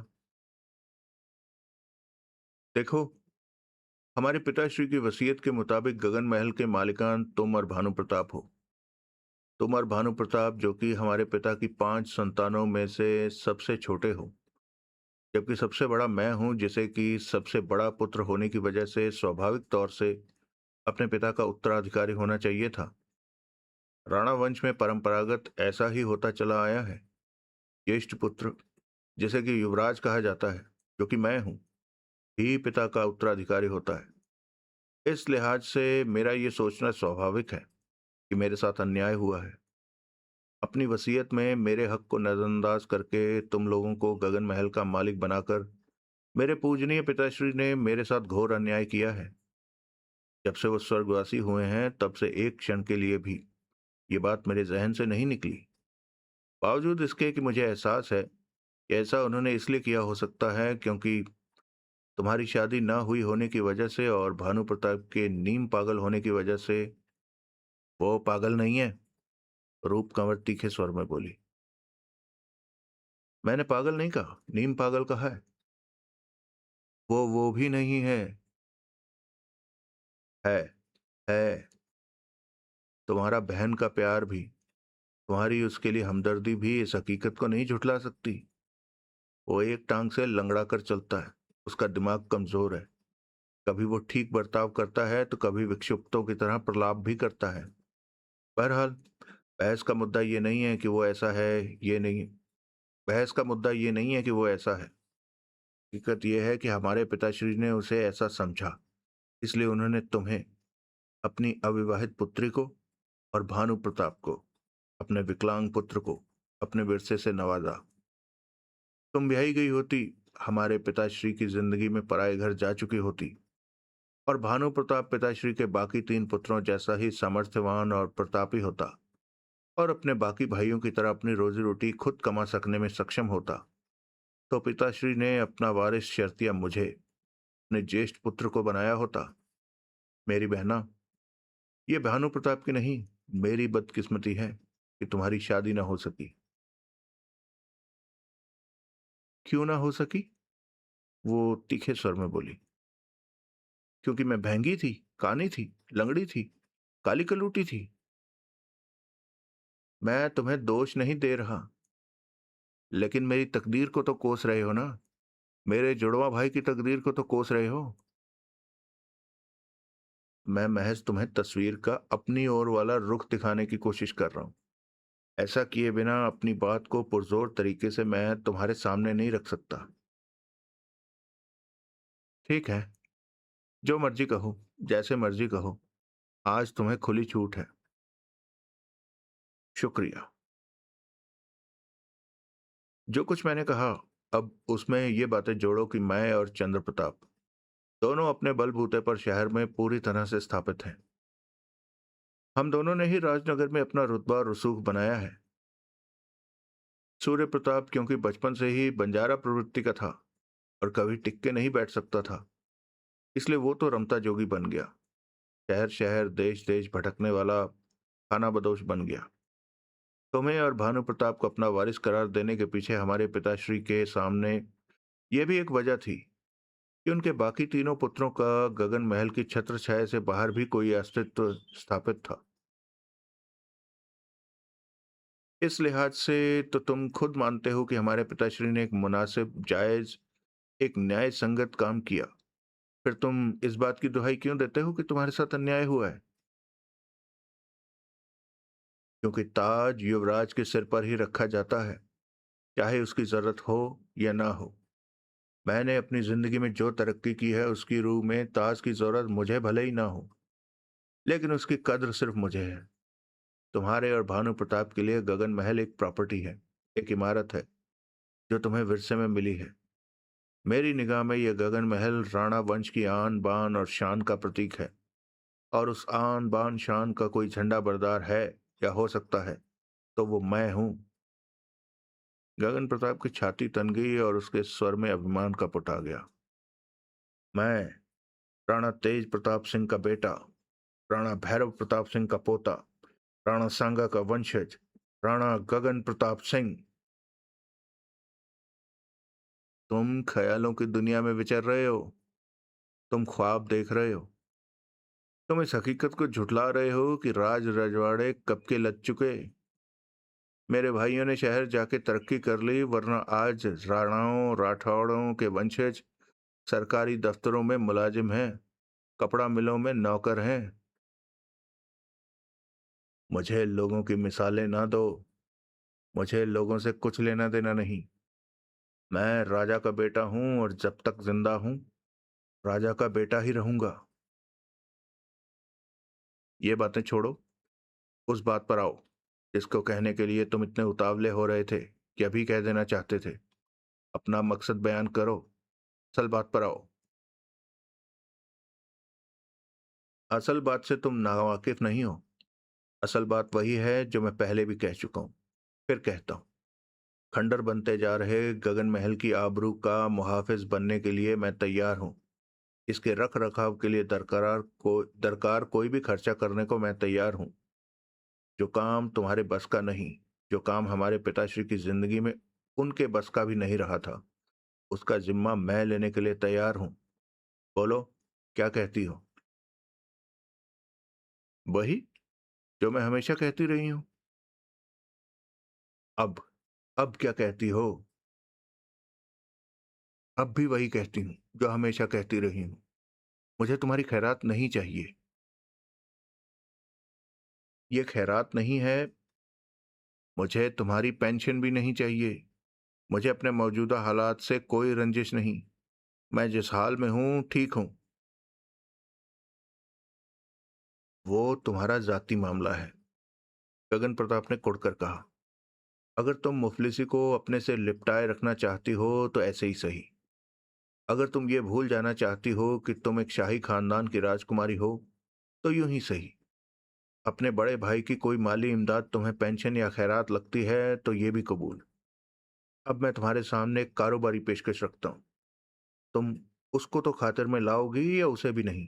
देखो, हमारे पिताश्री की वसीयत के मुताबिक गगन महल के मालिकान तुम और भानु प्रताप हो। तुम और भानु प्रताप जो कि हमारे पिता की 5 संतानों में से सबसे छोटे हो, जबकि सबसे बड़ा मैं हूं जिसे कि सबसे बड़ा पुत्र होने की वजह से स्वाभाविक तौर से अपने पिता का उत्तराधिकारी होना चाहिए था। राणा वंश में परंपरागत ऐसा ही होता चला आया है। ज्येष्ठ पुत्र, जिसे कि युवराज कहा जाता है, जो कि मैं हूं, ही पिता का उत्तराधिकारी होता है। इस लिहाज से मेरा ये सोचना स्वाभाविक है कि मेरे साथ अन्याय हुआ है। अपनी वसीयत में मेरे हक को नजरअंदाज करके तुम लोगों को गगन महल का मालिक बनाकर मेरे पूजनीय पिताश्री ने मेरे साथ घोर अन्याय किया है। जब से वो स्वर्गवासी हुए हैं तब से एक क्षण के लिए भी ये बात मेरे जहन से नहीं निकली। बावजूद इसके कि मुझे एहसास है कि ऐसा उन्होंने इसलिए किया हो सकता है क्योंकि तुम्हारी शादी ना हुई होने की वजह से और भानु प्रताप के नीम पागल होने की वजह से। वो पागल नहीं है, रूप कंवर तीखे स्वर में बोली। मैंने पागल नहीं कहा, नीम पागल कहा है। वो भी नहीं है। है। है। तुम्हारा बहन का प्यार भी, तुम्हारी उसके लिए हमदर्दी भी इस हकीकत को नहीं झुठला सकती। वो एक टांग से लंगड़ा कर चलता है। उसका दिमाग कमजोर है। कभी वो ठीक बर्ताव करता है तो कभी विक्षिप्तों की तरह प्रलाप भी करता है। बहरहाल, बहस का मुद्दा ये नहीं है कि वो ऐसा है। ये नहीं बहस का मुद्दा ये नहीं है कि वो ऐसा है। हकीकत यह है कि हमारे पिताश्री ने उसे ऐसा समझा, इसलिए उन्होंने तुम्हें, अपनी अविवाहित पुत्री को, और भानु प्रताप को, अपने विकलांग पुत्र को, अपने विरसे से नवाजा। तुम ब्याही गई होती, हमारे पिताश्री की जिंदगी में पराए घर जा चुकी होती, और भानु प्रताप पिताश्री के बाकी 3 पुत्रों जैसा ही सामर्थ्यवान और प्रतापी होता और अपने बाकी भाइयों की तरह अपनी रोजी रोटी खुद कमा सकने में सक्षम होता, तो पिताश्री ने अपना वारिस शर्तिया मुझे, अपने ज्येष्ठ पुत्र को बनाया होता। मेरी बहना, ये भानु प्रताप की नहीं, मेरी बदकिस्मती है कि तुम्हारी शादी ना हो सकी। क्यों ना हो सकी? वो तीखे स्वर में बोली। क्योंकि मैं भैंगी थी, कानी थी, लंगड़ी थी, काली कलूटी थी। मैं तुम्हें दोष नहीं दे रहा, लेकिन मेरी तकदीर को तो कोस रहे हो ना। मेरे जुड़वा भाई की तकदीर को तो कोस रहे हो। मैं महज तुम्हें तस्वीर का अपनी ओर वाला रुख दिखाने की कोशिश कर रहा हूं। ऐसा किए बिना अपनी बात को पुरजोर तरीके से मैं तुम्हारे सामने नहीं रख सकता। ठीक है, जो मर्जी कहो, जैसे मर्जी कहो, आज तुम्हें खुली छूट है। शुक्रिया। जो कुछ मैंने कहा, अब उसमें ये बातें जोड़ो कि मैं और चंद्र प्रताप दोनों अपने बलबूते पर शहर में पूरी तरह से स्थापित हैं। हम दोनों ने ही राजनगर में अपना रुतबा और रसूख बनाया है। सूर्य प्रताप क्योंकि बचपन से ही बंजारा प्रवृत्ति का था और कभी टिक के नहीं बैठ सकता था, इसलिए वो तो रमता जोगी बन गया। शहर शहर देश देश भटकने वाला खाना बदोश बन गया। तुम्हें और भानु प्रताप को अपना वारिस करार देने के पीछे हमारे पिताश्री के सामने ये भी एक वजह थी कि उनके बाकी तीनों पुत्रों का गगन महल की छत्र छाया से बाहर भी कोई अस्तित्व स्थापित था। इस लिहाज से तो तुम खुद मानते हो कि हमारे पिताश्री ने एक मुनासिब, जायज, एक न्याय संगत काम किया। फिर तुम इस बात की दुहाई क्यों देते हो कि तुम्हारे साथ अन्याय हुआ है? क्योंकि ताज युवराज के सिर पर ही रखा जाता है, चाहे उसकी जरूरत हो या ना हो। मैंने अपनी जिंदगी में जो तरक्की की है उसकी रूह में ताज की जरूरत मुझे भले ही ना हो, लेकिन उसकी कद्र सिर्फ मुझे है। तुम्हारे और भानु प्रताप के लिए गगन महल एक प्रॉपर्टी है, एक इमारत है जो तुम्हें विरसे में मिली है। मेरी निगाह में यह गगन महल राणा वंश की आन बान और शान का प्रतीक है, और उस आन बान शान का कोई झंडा बरदार है या हो सकता है तो वो मैं हूं। गगन प्रताप की छाती तन गई और उसके स्वर में अभिमान का पुट आ गया। मैं, राणा तेज प्रताप सिंह का बेटा, राणा भैरव प्रताप सिंह का पोता, राणा सांगा का वंशज, राणा गगन प्रताप सिंह। तुम ख्यालों की दुनिया में विचर रहे हो, तुम ख्वाब देख रहे हो। तुम इस हकीकत को झुठला रहे हो कि राज रजवाड़े कब के लग चुके। मेरे भाइयों ने शहर जाके तरक्की कर ली, वरना आज राणाओं राठौड़ों के वंशज सरकारी दफ्तरों में मुलाजिम हैं, कपड़ा मिलों में नौकर हैं। मुझे लोगों की मिसालें ना दो, मुझे लोगों से कुछ लेना देना नहीं। मैं राजा का बेटा हूं और जब तक जिंदा हूं राजा का बेटा ही रहूंगा। ये बातें छोड़ो, उस बात पर आओ जिसको कहने के लिए तुम इतने उतावले हो रहे थे कि अभी कह देना चाहते थे। अपना मकसद बयान करो, असल बात पर आओ। असल बात से तुम नावाकिफ नहीं हो। असल बात वही है जो मैं पहले भी कह चुका हूं, फिर कहता हूं। खंडर बनते जा रहे गगन महल की आबरू का मुहाफिज बनने के लिए मैं तैयार हूं। इसके रख रखाव के लिए दरकार कोई भी खर्चा करने को मैं तैयार हूं। जो काम तुम्हारे बस का नहीं, जो काम हमारे पिताश्री की जिंदगी में उनके बस का भी नहीं रहा था, उसका जिम्मा मैं लेने के लिए तैयार हूं। बोलो, क्या कहती हो? वही जो मैं हमेशा कहती रही हूं। अब अब क्या कहती हो? अब भी वही कहती हूँ जो हमेशा कहती रही हूँ। मुझे तुम्हारी खैरात नहीं चाहिए। ये खैरात नहीं है। मुझे तुम्हारी पेंशन भी नहीं चाहिए। मुझे अपने मौजूदा हालात से कोई रंजिश नहीं। मैं जिस हाल में हूं ठीक हूं। वो तुम्हारा जाती मामला है, गगन प्रताप ने कुड़कर कहा। अगर तुम मुफलिसी को अपने से लिपटाए रखना चाहती हो तो ऐसे ही सही। अगर तुम ये भूल जाना चाहती हो कि तुम एक शाही खानदान की राजकुमारी हो तो यूं ही सही। अपने बड़े भाई की कोई माली इमदाद तुम्हें पेंशन या खैरात लगती है तो ये भी कबूल। अब मैं तुम्हारे सामने एक कारोबारी पेशकश रखता हूं। तुम उसको तो खातिर में लाओगी या उसे भी नहीं?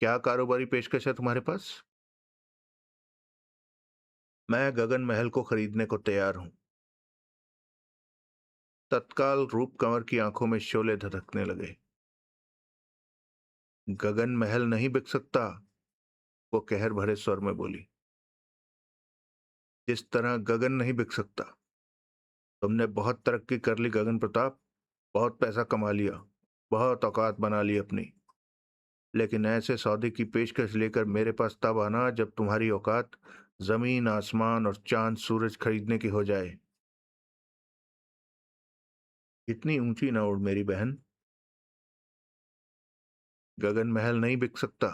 क्या कारोबारी पेशकश है तुम्हारे पास? मैं गगन महल को खरीदने को तैयार हूं। तत्काल रूप कंवर की आंखों में शोले धधकने लगे। गगन महल नहीं बिक सकता, वो कहर भरे स्वर में बोली। जिस तरह गगन नहीं बिक सकता। तुमने बहुत तरक्की कर ली गगन प्रताप, बहुत पैसा कमा लिया, बहुत औकात बना ली अपनी। लेकिन ऐसे सौदे की पेशकश लेकर मेरे पास तब आना जब तुम्हारी औकात जमीन आसमान और चांद सूरज खरीदने की हो जाए। इतनी ऊंची ना उड़ मेरी बहन। गगन महल नहीं बिक सकता।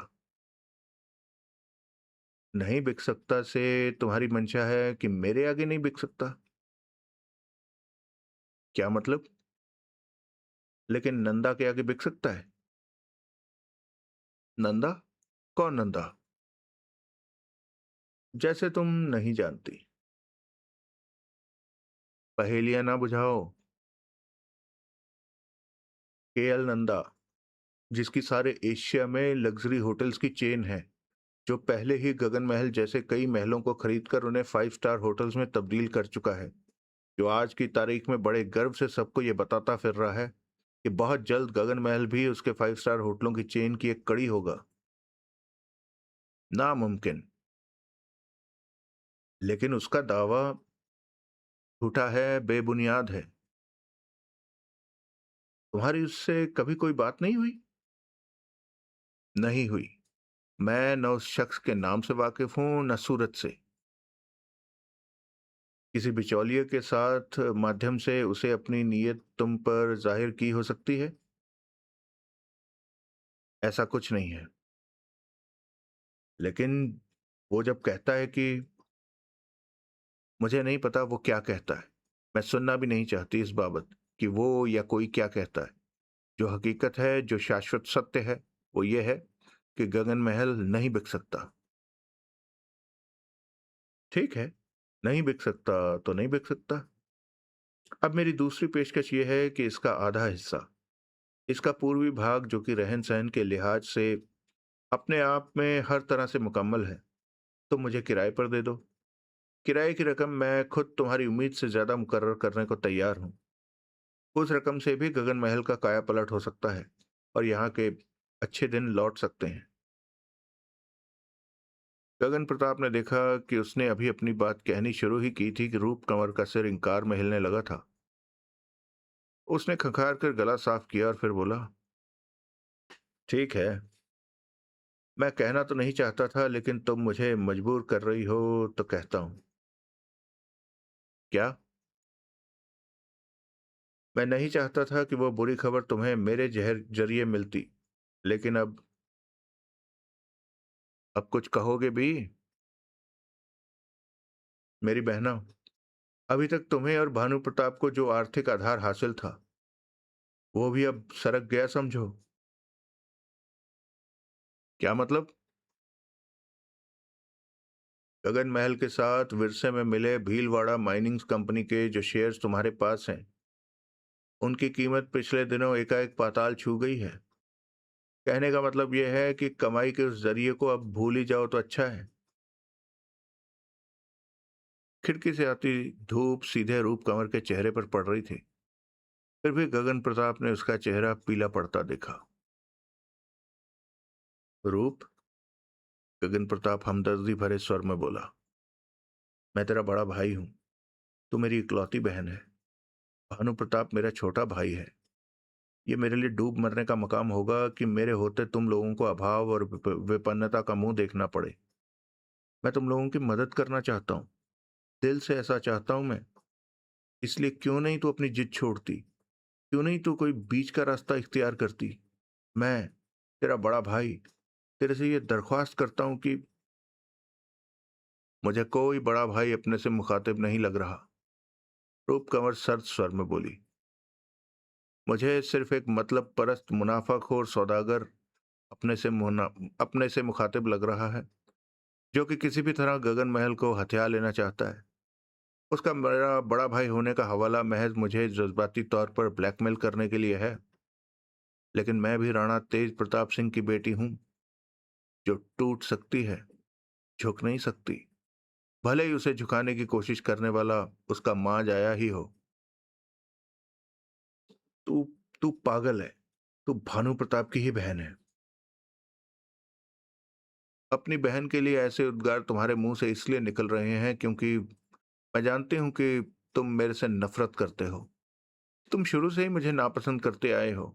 नहीं बिक सकता से तुम्हारी मंशा है कि मेरे आगे नहीं बिक सकता? क्या मतलब? लेकिन नंदा के आगे बिक सकता है। नंदा? कौन नंदा? जैसे तुम नहीं जानती। पहेलियां ना बुझाओ। केएल नंदा, जिसकी सारे एशिया में लग्जरी होटल्स की चेन है, जो पहले ही गगन महल जैसे कई महलों को खरीदकर उन्हें 5 स्टार होटल्स में तब्दील कर चुका है। जो आज की तारीख में बड़े गर्व से सबको ये बताता फिर रहा है कि बहुत जल्द गगन महल भी उसके 5 स्टार होटलों की चेन की एक कड़ी होगा। नामुमकिन। लेकिन उसका दावा झूठा है, बेबुनियाद है। तुम्हारी उससे कभी कोई बात नहीं हुई? नहीं हुई। मैं न उस शख्स के नाम से वाकिफ हूं, न सूरत से। किसी बिचौलिए के साथ माध्यम से उसे अपनी नीयत तुम पर जाहिर की हो सकती है। ऐसा कुछ नहीं है। लेकिन वो जब कहता है कि मुझे नहीं पता वो क्या कहता है, मैं सुनना भी नहीं चाहती इस बाबत कि वो या कोई क्या कहता है। जो हकीकत है, जो शाश्वत सत्य है, वो ये है कि गगन महल नहीं बिक सकता। ठीक है, नहीं बिक सकता तो नहीं बिक सकता। अब मेरी दूसरी पेशकश ये है कि इसका आधा हिस्सा, इसका पूर्वी भाग जो कि रहन सहन के लिहाज से अपने आप में हर तरह से मुकम्मल है, तुम मुझे किराए पर दे दो। किराए की रकम मैं खुद तुम्हारी उम्मीद से ज्यादा मुकर्रर करने को तैयार हूं। उस रकम से भी गगन महल का काया पलट हो सकता है और यहाँ के अच्छे दिन लौट सकते हैं। गगन प्रताप ने देखा कि उसने अभी अपनी बात कहनी शुरू ही की थी कि रूप कंवर का सिर इंकार में हिलने लगा था। उसने खंखार कर गला साफ किया और फिर बोला, ठीक है, मैं कहना तो नहीं चाहता था, लेकिन तुम मुझे मजबूर कर रही हो तो कहता हूं। क्या? मैं नहीं चाहता था कि वो बुरी खबर तुम्हें मेरे जहर जरिए मिलती, लेकिन अब कुछ कहोगे भी? मेरी बहना, अभी तक तुम्हें और भानु प्रताप को जो आर्थिक आधार हासिल था, वो भी अब सरक गया समझो। क्या मतलब? गगन महल के साथ विरसे में मिले भीलवाड़ा माइनिंग कंपनी के जो शेयर्स तुम्हारे पास हैं, उनकी कीमत पिछले दिनों एकाएक पाताल छू गई है। कहने का मतलब यह है कि कमाई के उस जरिए को अब भूल ही जाओ तो अच्छा है। खिड़की से आती धूप सीधे रूप कंवर के चेहरे पर पड़ रही थी। फिर भी गगन प्रताप ने उसका चेहरा पीला पड़ता देखा। रूप, गगन प्रताप हमदर्दी भरे स्वर में बोला, मैं तेरा बड़ा भाई हूं। तू मेरी इकलौती बहन है। भानु प्रताप मेरा छोटा भाई है। ये मेरे लिए डूब मरने का मकाम होगा कि मेरे होते तुम लोगों को अभाव और विपन्नता का मुंह देखना पड़े। मैं तुम लोगों की मदद करना चाहता हूँ, दिल से ऐसा चाहता हूं मैं। इसलिए क्यों नहीं तू अपनी जिद छोड़ती? क्यों नहीं तू कोई बीच का रास्ता इख्तियार करती? मैं, तेरा बड़ा भाई, तेरे से ये दरख्वास्त करता हूं कि मुझे कोई बड़ा भाई अपने से मुखातिब नहीं लग रहा। रूप कंवर सर्द स्वर में बोली, मुझे सिर्फ एक मतलब परस्त मुनाफाखोर सौदागर अपने से मुखातिब लग रहा है, जो कि किसी भी तरह गगन महल को हथिया लेना चाहता है। उसका मेरा बड़ा भाई होने का हवाला महज मुझे जज्बाती तौर पर ब्लैकमेल करने के लिए है। लेकिन मैं भी राणा तेज प्रताप सिंह की बेटी हूं, जो टूट सकती है, झुक नहीं सकती। भले ही उसे झुकाने की कोशिश करने वाला उसका मांझ आया ही हो। तू तू पागल है। तू भानु प्रताप की ही बहन है। अपनी बहन के लिए ऐसे उद्गार तुम्हारे मुंह से इसलिए निकल रहे हैं क्योंकि मैं जानती हूं कि तुम मेरे से नफरत करते हो। तुम शुरू से ही मुझे नापसंद करते आए हो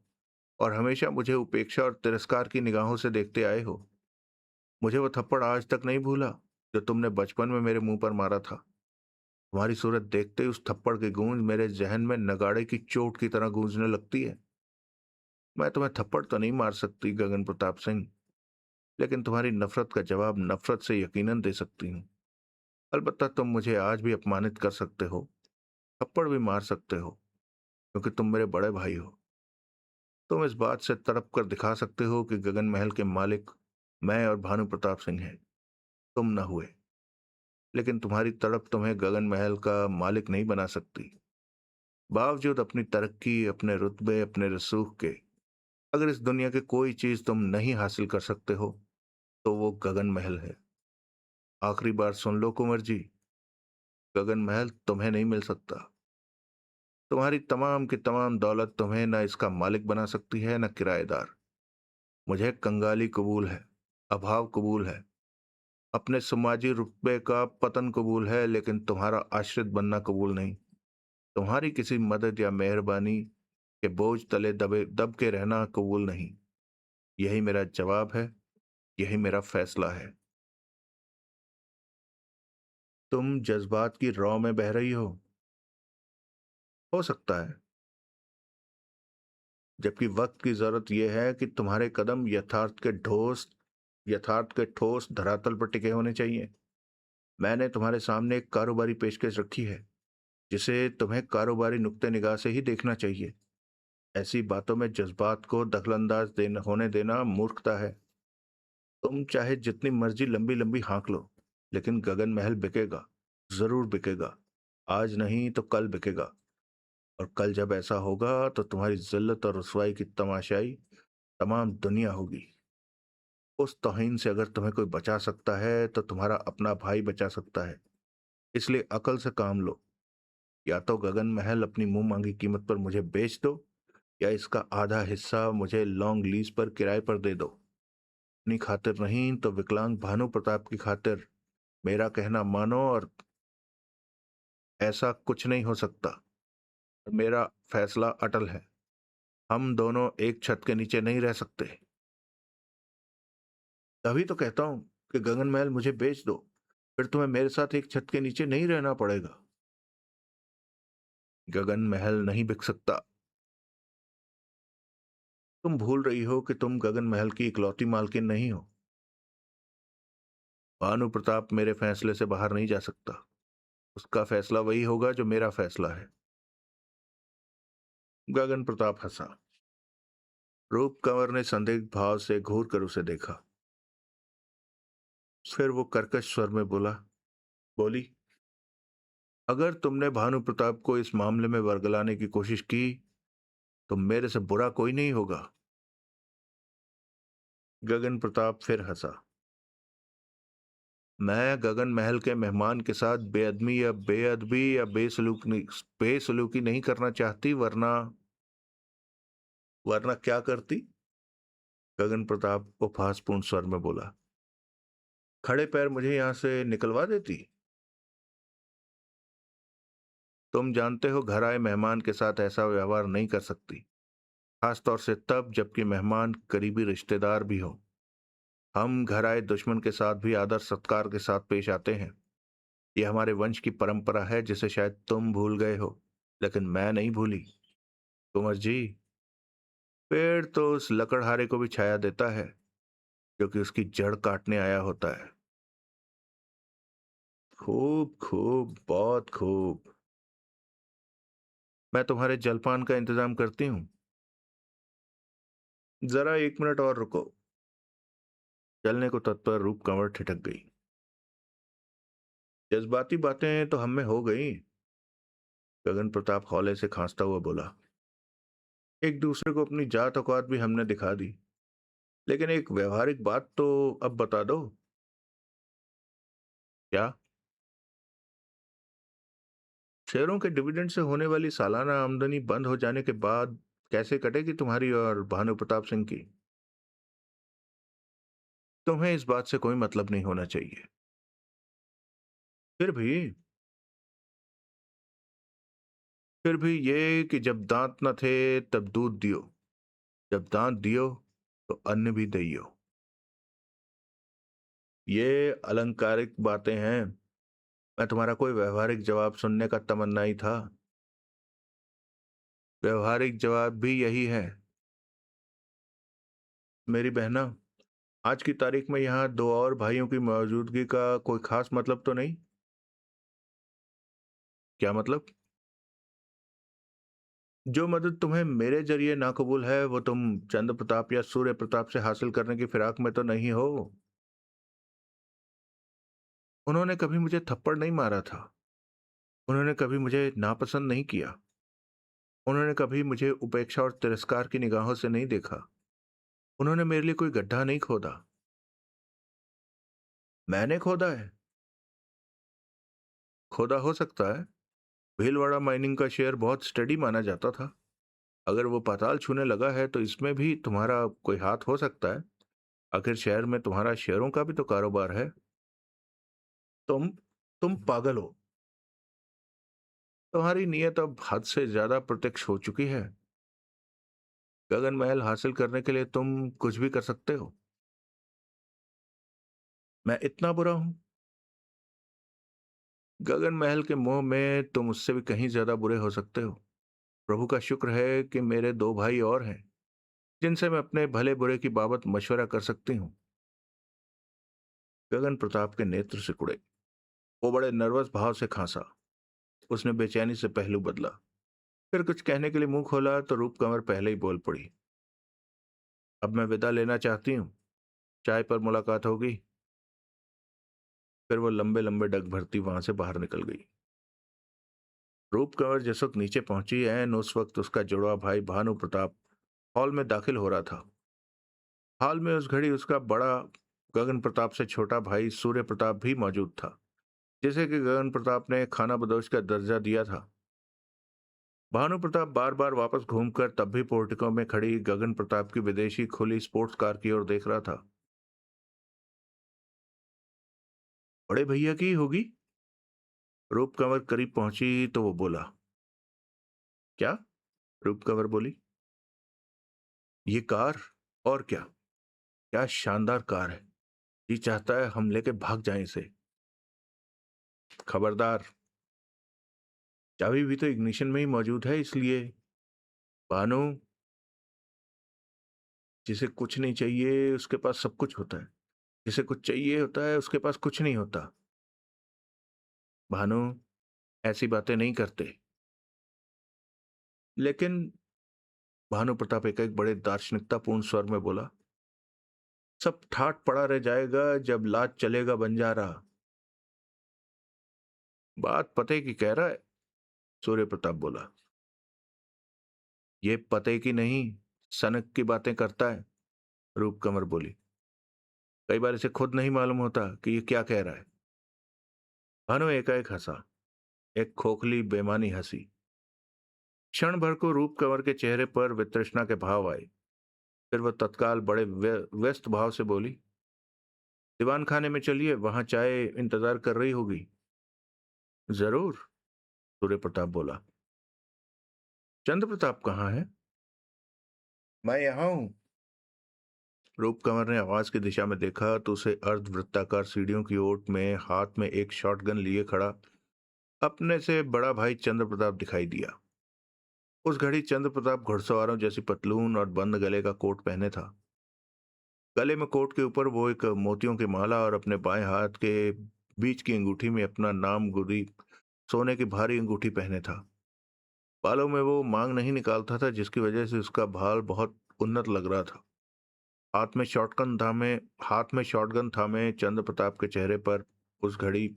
और हमेशा मुझे उपेक्षा और तिरस्कार की निगाहों से देखते आए हो। मुझे वो थप्पड़ आज तक नहीं भूला जो तुमने बचपन में मेरे मुंह पर मारा था। तुम्हारी सूरत देखते ही उस थप्पड़ की गूंज मेरे जहन में नगाड़े की चोट की तरह गूंजने लगती है। मैं तुम्हें थप्पड़ तो नहीं मार सकती गगन प्रताप सिंह, लेकिन तुम्हारी नफरत का जवाब नफरत से यकीनन दे सकती हूँ। अलबत्ता तुम मुझे आज भी अपमानित कर सकते हो, थप्पड़ भी मार सकते हो, क्योंकि तुम मेरे बड़े भाई हो। तुम इस बात से तड़प कर दिखा सकते हो कि गगन महल के मालिक मैं और भानु प्रताप सिंह हैं, तुम न हुए। लेकिन तुम्हारी तड़प तुम्हें गगन महल का मालिक नहीं बना सकती। बावजूद अपनी तरक्की, अपने रुतबे, अपने रसूख के, अगर इस दुनिया की कोई चीज तुम नहीं हासिल कर सकते हो तो वो गगन महल है। आखिरी बार सुन लो कुंवर जी, गगन महल तुम्हें नहीं मिल सकता। तुम्हारी तमाम की तमाम दौलत तुम्हें न इसका मालिक बना सकती है न किराएदार। मुझे कंगाली कबूल है, अभाव कबूल है, अपने समाजी रुतबे का पतन कबूल है, लेकिन तुम्हारा आश्रित बनना कबूल नहीं। तुम्हारी किसी मदद या मेहरबानी के बोझ तले दब के रहना कबूल नहीं। यही मेरा जवाब है, यही मेरा फैसला है। तुम जज्बात की रौ में बह रही हो सकता है, जबकि वक्त की जरूरत यह है कि तुम्हारे कदम यथार्थ के ठोस धरातल पर टिके होने चाहिए। मैंने तुम्हारे सामने एक कारोबारी पेशकश रखी है, जिसे तुम्हें कारोबारी नुक्ते निगाह से ही देखना चाहिए। ऐसी बातों में जज्बात को दखलंदाज होने देना मूर्खता है। तुम चाहे जितनी मर्जी लंबी लंबी हाँक लो, लेकिन गगन महल बिकेगा, जरूर बिकेगा। आज नहीं तो कल बिकेगा, और कल जब ऐसा होगा तो तुम्हारी जिल्लत और रुसवाई की तमाशाई तमाम दुनिया होगी। उस तौहीन से अगर तुम्हें कोई बचा सकता है तो तुम्हारा अपना भाई बचा सकता है। इसलिए अकल से काम लो। या तो गगन महल अपनी मुंह मांगी कीमत पर मुझे बेच दो, या इसका आधा हिस्सा मुझे लॉन्ग लीज पर किराए पर दे दो। अपनी खातिर नहीं तो विकलांग भानु प्रताप की खातिर मेरा कहना मानो, और ऐसा कुछ नहीं हो सकता। मेरा फैसला अटल है। हम दोनों एक छत के नीचे नहीं रह सकते। तभी तो कहता हूं कि गगन महल मुझे बेच दो, फिर तुम्हें मेरे साथ एक छत के नीचे नहीं रहना पड़ेगा। गगन महल नहीं बिक सकता। तुम भूल रही हो कि तुम गगन महल की इकलौती मालकिन नहीं हो। भानु प्रताप मेरे फैसले से बाहर नहीं जा सकता। उसका फैसला वही होगा जो मेरा फैसला है। गगन प्रताप हंसा। रूप कंवर ने संदिग्ध भाव से घूर कर उसे देखा। फिर वो कर्कश स्वर में बोली, अगर तुमने भानु प्रताप को इस मामले में वर्गलाने की कोशिश की तो मेरे से बुरा कोई नहीं होगा। गगन प्रताप फिर हंसा। मैं गगन महल के मेहमान के साथ बेअदमी या बेअदबी या बेसलूकी नहीं करना चाहती, वरना वरना क्या करती? गगन प्रताप उपहासपूर्ण स्वर में बोला, खड़े पैर मुझे यहां से निकलवा देती। तुम जानते हो घर आए मेहमान के साथ ऐसा व्यवहार नहीं कर सकती, खासतौर से तब जबकि मेहमान करीबी रिश्तेदार भी हो। हम घर आए दुश्मन के साथ भी आदर सत्कार के साथ पेश आते हैं। यह हमारे वंश की परंपरा है, जिसे शायद तुम भूल गए हो, लेकिन मैं नहीं भूली। कुंवर जी, पेड़ तो उस लकड़हारे को भी छाया देता है जो कि उसकी जड़ काटने आया होता है। खूब खूब, बहुत खूब। मैं तुम्हारे जलपान का इंतजाम करती हूँ। जरा 1 मिनट और रुको। चलने को तत्पर रूप कंवर ठिठक गई। जज्बाती बातें तो हम में हो गई। गगन प्रताप हौले से खांसता हुआ बोला, एक दूसरे को अपनी जात औकात भी हमने दिखा दी, लेकिन एक व्यवहारिक बात तो अब बता दो। क्या? शेयरों के डिविडेंड से होने वाली सालाना आमदनी बंद हो जाने के बाद कैसे कटेगी तुम्हारी और भानु प्रताप सिंह की? तुम्हें इस बात से कोई मतलब नहीं होना चाहिए। फिर भी फिर भी ये कि जब दांत न थे तब दूध दियो, जब दांत दियो तो अन्न भी दइयो। ये अलंकारिक बातें हैं। मैं तुम्हारा कोई व्यवहारिक जवाब सुनने का तमन्ना ही था। व्यवहारिक जवाब भी यही है। मेरी बहना, आज की तारीख में यहाँ दो और भाइयों की मौजूदगी का कोई खास मतलब तो नहीं? क्या मतलब? जो मदद तुम्हें मेरे जरिए नाकबूल है, वो तुम चंद्र प्रताप या सूर्य प्रताप से हासिल करने की फिराक में तो नहीं हो? उन्होंने कभी मुझे थप्पड़ नहीं मारा था। उन्होंने कभी मुझे नापसंद नहीं किया। उन्होंने कभी मुझे उपेक्षा और तिरस्कार की निगाहों से नहीं देखा। उन्होंने मेरे लिए कोई गड्ढा नहीं खोदा। मैंने खोदा है। खोदा हो सकता है, भीलवाड़ा माइनिंग का शेयर बहुत स्टडी माना जाता था। अगर वो पाताल छूने लगा है तो इसमें भी तुम्हारा कोई हाथ हो सकता है। आखिर शहर में तुम्हारा शेयरों का भी तो कारोबार है। तुम तुम पागल हो। तुम्हारी नीयत अब हद से ज्यादा प्रत्यक्ष हो चुकी है। गगन महल हासिल करने के लिए तुम कुछ भी कर सकते हो। मैं इतना बुरा हूं? गगन महल के मोह में तुम उससे भी कहीं ज्यादा बुरे हो सकते हो। प्रभु का शुक्र है कि मेरे दो भाई और हैं जिनसे मैं अपने भले बुरे की बाबत मशवरा कर सकती हूँ। गगन प्रताप के नेत्र सिकुड़े। वो बड़े नर्वस भाव से खांसा। उसने बेचैनी से पहलू बदला। फिर कुछ कहने के लिए मुंह खोला तो रूप कंवर पहले ही बोल पड़ी। अब मैं विदा लेना चाहती हूँ। चाय पर मुलाकात होगी। फिर वो लंबे लंबे डग भरती वहां से बाहर निकल गई। रूप कंवर जिस वक्त नीचे पहुंची ऐन उस वक्त उसका जुड़वा भाई भानु प्रताप हॉल में दाखिल हो रहा था। हाल में उस घड़ी उसका बड़ा गगन प्रताप से छोटा भाई सूर्य प्रताप भी मौजूद था, जिसे कि गगन प्रताप ने खाना बदोश का दर्जा दिया था। भानु प्रताप बार बार वापस घूमकर तब भी पोर्टिको में खड़ी गगन प्रताप की विदेशी खुली स्पोर्ट्स कार की ओर देख रहा था। बड़े भैया की होगी। रूप कंवर करीब पहुंची तो वो बोला। क्या? रूप कंवर बोली। ये कार। और क्या? क्या शानदार कार है। जी चाहता है हम लेके भाग जाएं इसे। खबरदार। चाबी भी तो इग्निशन में ही मौजूद है, इसलिए। भानु, जिसे कुछ नहीं चाहिए उसके पास सब कुछ होता है। जिसे कुछ चाहिए होता है उसके पास कुछ नहीं होता। भानु, ऐसी बातें नहीं करते। लेकिन भानु प्रताप एक बड़े दार्शनिकतापूर्ण स्वर में बोला। सब ठाट पड़ा रह जाएगा जब लाज चलेगा बंजारा। बात पते की कह रहा है। सूर्य प्रताप बोला। ये पते की नहीं, सनक की बातें करता है। रूप कंवर बोली। कई बार इसे खुद नहीं मालूम होता कि ये क्या कह रहा है। भानु एकाएक हंसा। एक खोखली बेमानी हंसी। क्षण भर को रूप कंवर के चेहरे पर वितृष्णा के भाव आए। फिर वह तत्काल बड़े व्यस्त भाव से बोली। दीवान खाने में चलिए, वहां चाय इंतजार कर रही होगी। जरूर। सूर्य प्रताप बोला। चंद्र प्रताप कहाँ है? मैं यहाँ हूं। रूप कंवर ने आवाज की दिशा में देखा तो उसे अर्धवृत्ताकार सीढ़ियों की ओट में हाथ में एक शॉटगन लिए खड़ा अपने से बड़ा भाई चंद्र प्रताप दिखाई दिया। उस घड़ी चंद्र प्रताप घुड़सवारों जैसी पतलून और बंद गले का कोट पहने था। गले में कोट के ऊपर वो एक मोतियों की माला और अपने बाएं हाथ के बीच की अंगूठी में अपना नाम गुरी सोने की भारी अंगूठी पहने था। बालों में वो मांग नहीं निकालता था, जिसकी वजह से उसका भाल बहुत उन्नत लग रहा था। हाथ में शॉटगन थामे चंद्र प्रताप के चेहरे पर उस घड़ी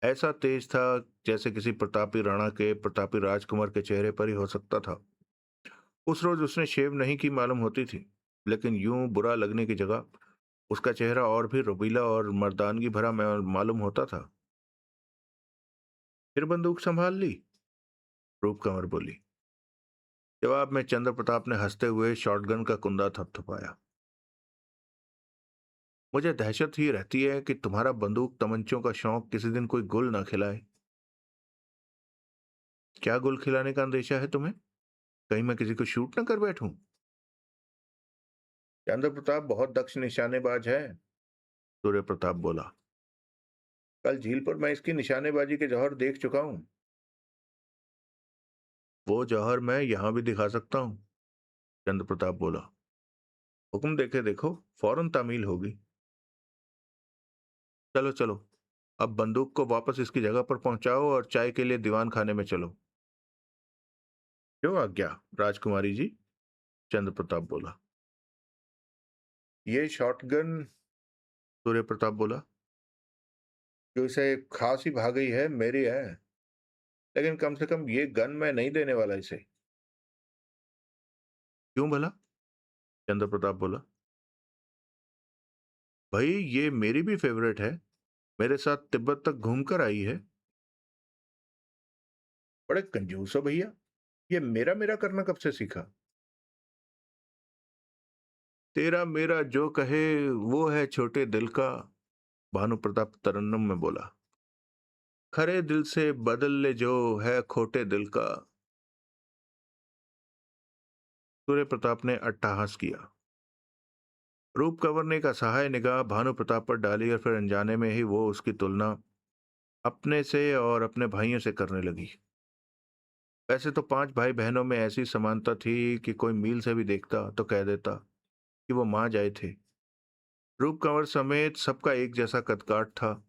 ऐसा तेज था जैसे किसी प्रतापी राणा के प्रतापी राजकुमार के चेहरे पर ही हो सकता था। उस रोज उसने शेव नहीं की मालूम होती थी, लेकिन यूं बुरा लगने की जगह उसका चेहरा और भी रबीला और मर्दानगी भरा मालूम होता था। फिर बंदूक संभाल ली? रूप कंवर बोली। जवाब में चंद्र प्रताप ने हंसते हुए शॉटगन का कुंदा थपथपाया। मुझे दहशत ही रहती है कि तुम्हारा बंदूक तमंचों का शौक किसी दिन कोई गुल ना खिलाए। क्या गुल खिलाने का अंदेशा है तुम्हें? कहीं मैं किसी को शूट ना कर बैठूं? चंद्र प्रताप बहुत दक्ष निशानेबाज है। सूर्य प्रताप बोला। कल झील पर मैं इसकी निशानेबाजी के जौहर देख चुका हूं। वो जौहर मैं यहां भी दिखा सकता हूं। चंद्र प्रताप बोला। हुक्म देके देखो, फौरन तामील होगी। चलो चलो, अब बंदूक को वापस इसकी जगह पर पहुंचाओ और चाय के लिए दीवान खाने में चलो। क्यों आज्ञा राजकुमारी जी? चंद्र प्रताप बोला। ये शॉटगन, सूर्य प्रताप बोला, जो इसे खास ही भाग गई है मेरी है, लेकिन कम से कम ये गन मैं नहीं देने वाला इसे। क्यों भला? चंद्र प्रताप बोला। भाई ये मेरी भी फेवरेट है। मेरे साथ तिब्बत तक घूम कर आई है। बड़े कंजूस हो भैया, ये मेरा मेरा करना कब से सीखा? तेरा मेरा जो कहे वो है छोटे दिल का, भानु प्रताप तरन्नुम में बोला। खरे दिल से बदल ले जो है खोटे दिल का। सूर्य प्रताप ने अट्टहास किया। रूप कंवर ने एक असहाय निगाह भानु प्रताप पर डाली और फिर अनजाने में ही वो उसकी तुलना अपने से और अपने भाइयों से करने लगी। वैसे तो 5 भाई बहनों में ऐसी समानता थी कि कोई मील से भी देखता तो कह देता कि वो माँ जाए थे। रूप कंवर समेत सबका एक जैसा कदकाठ था,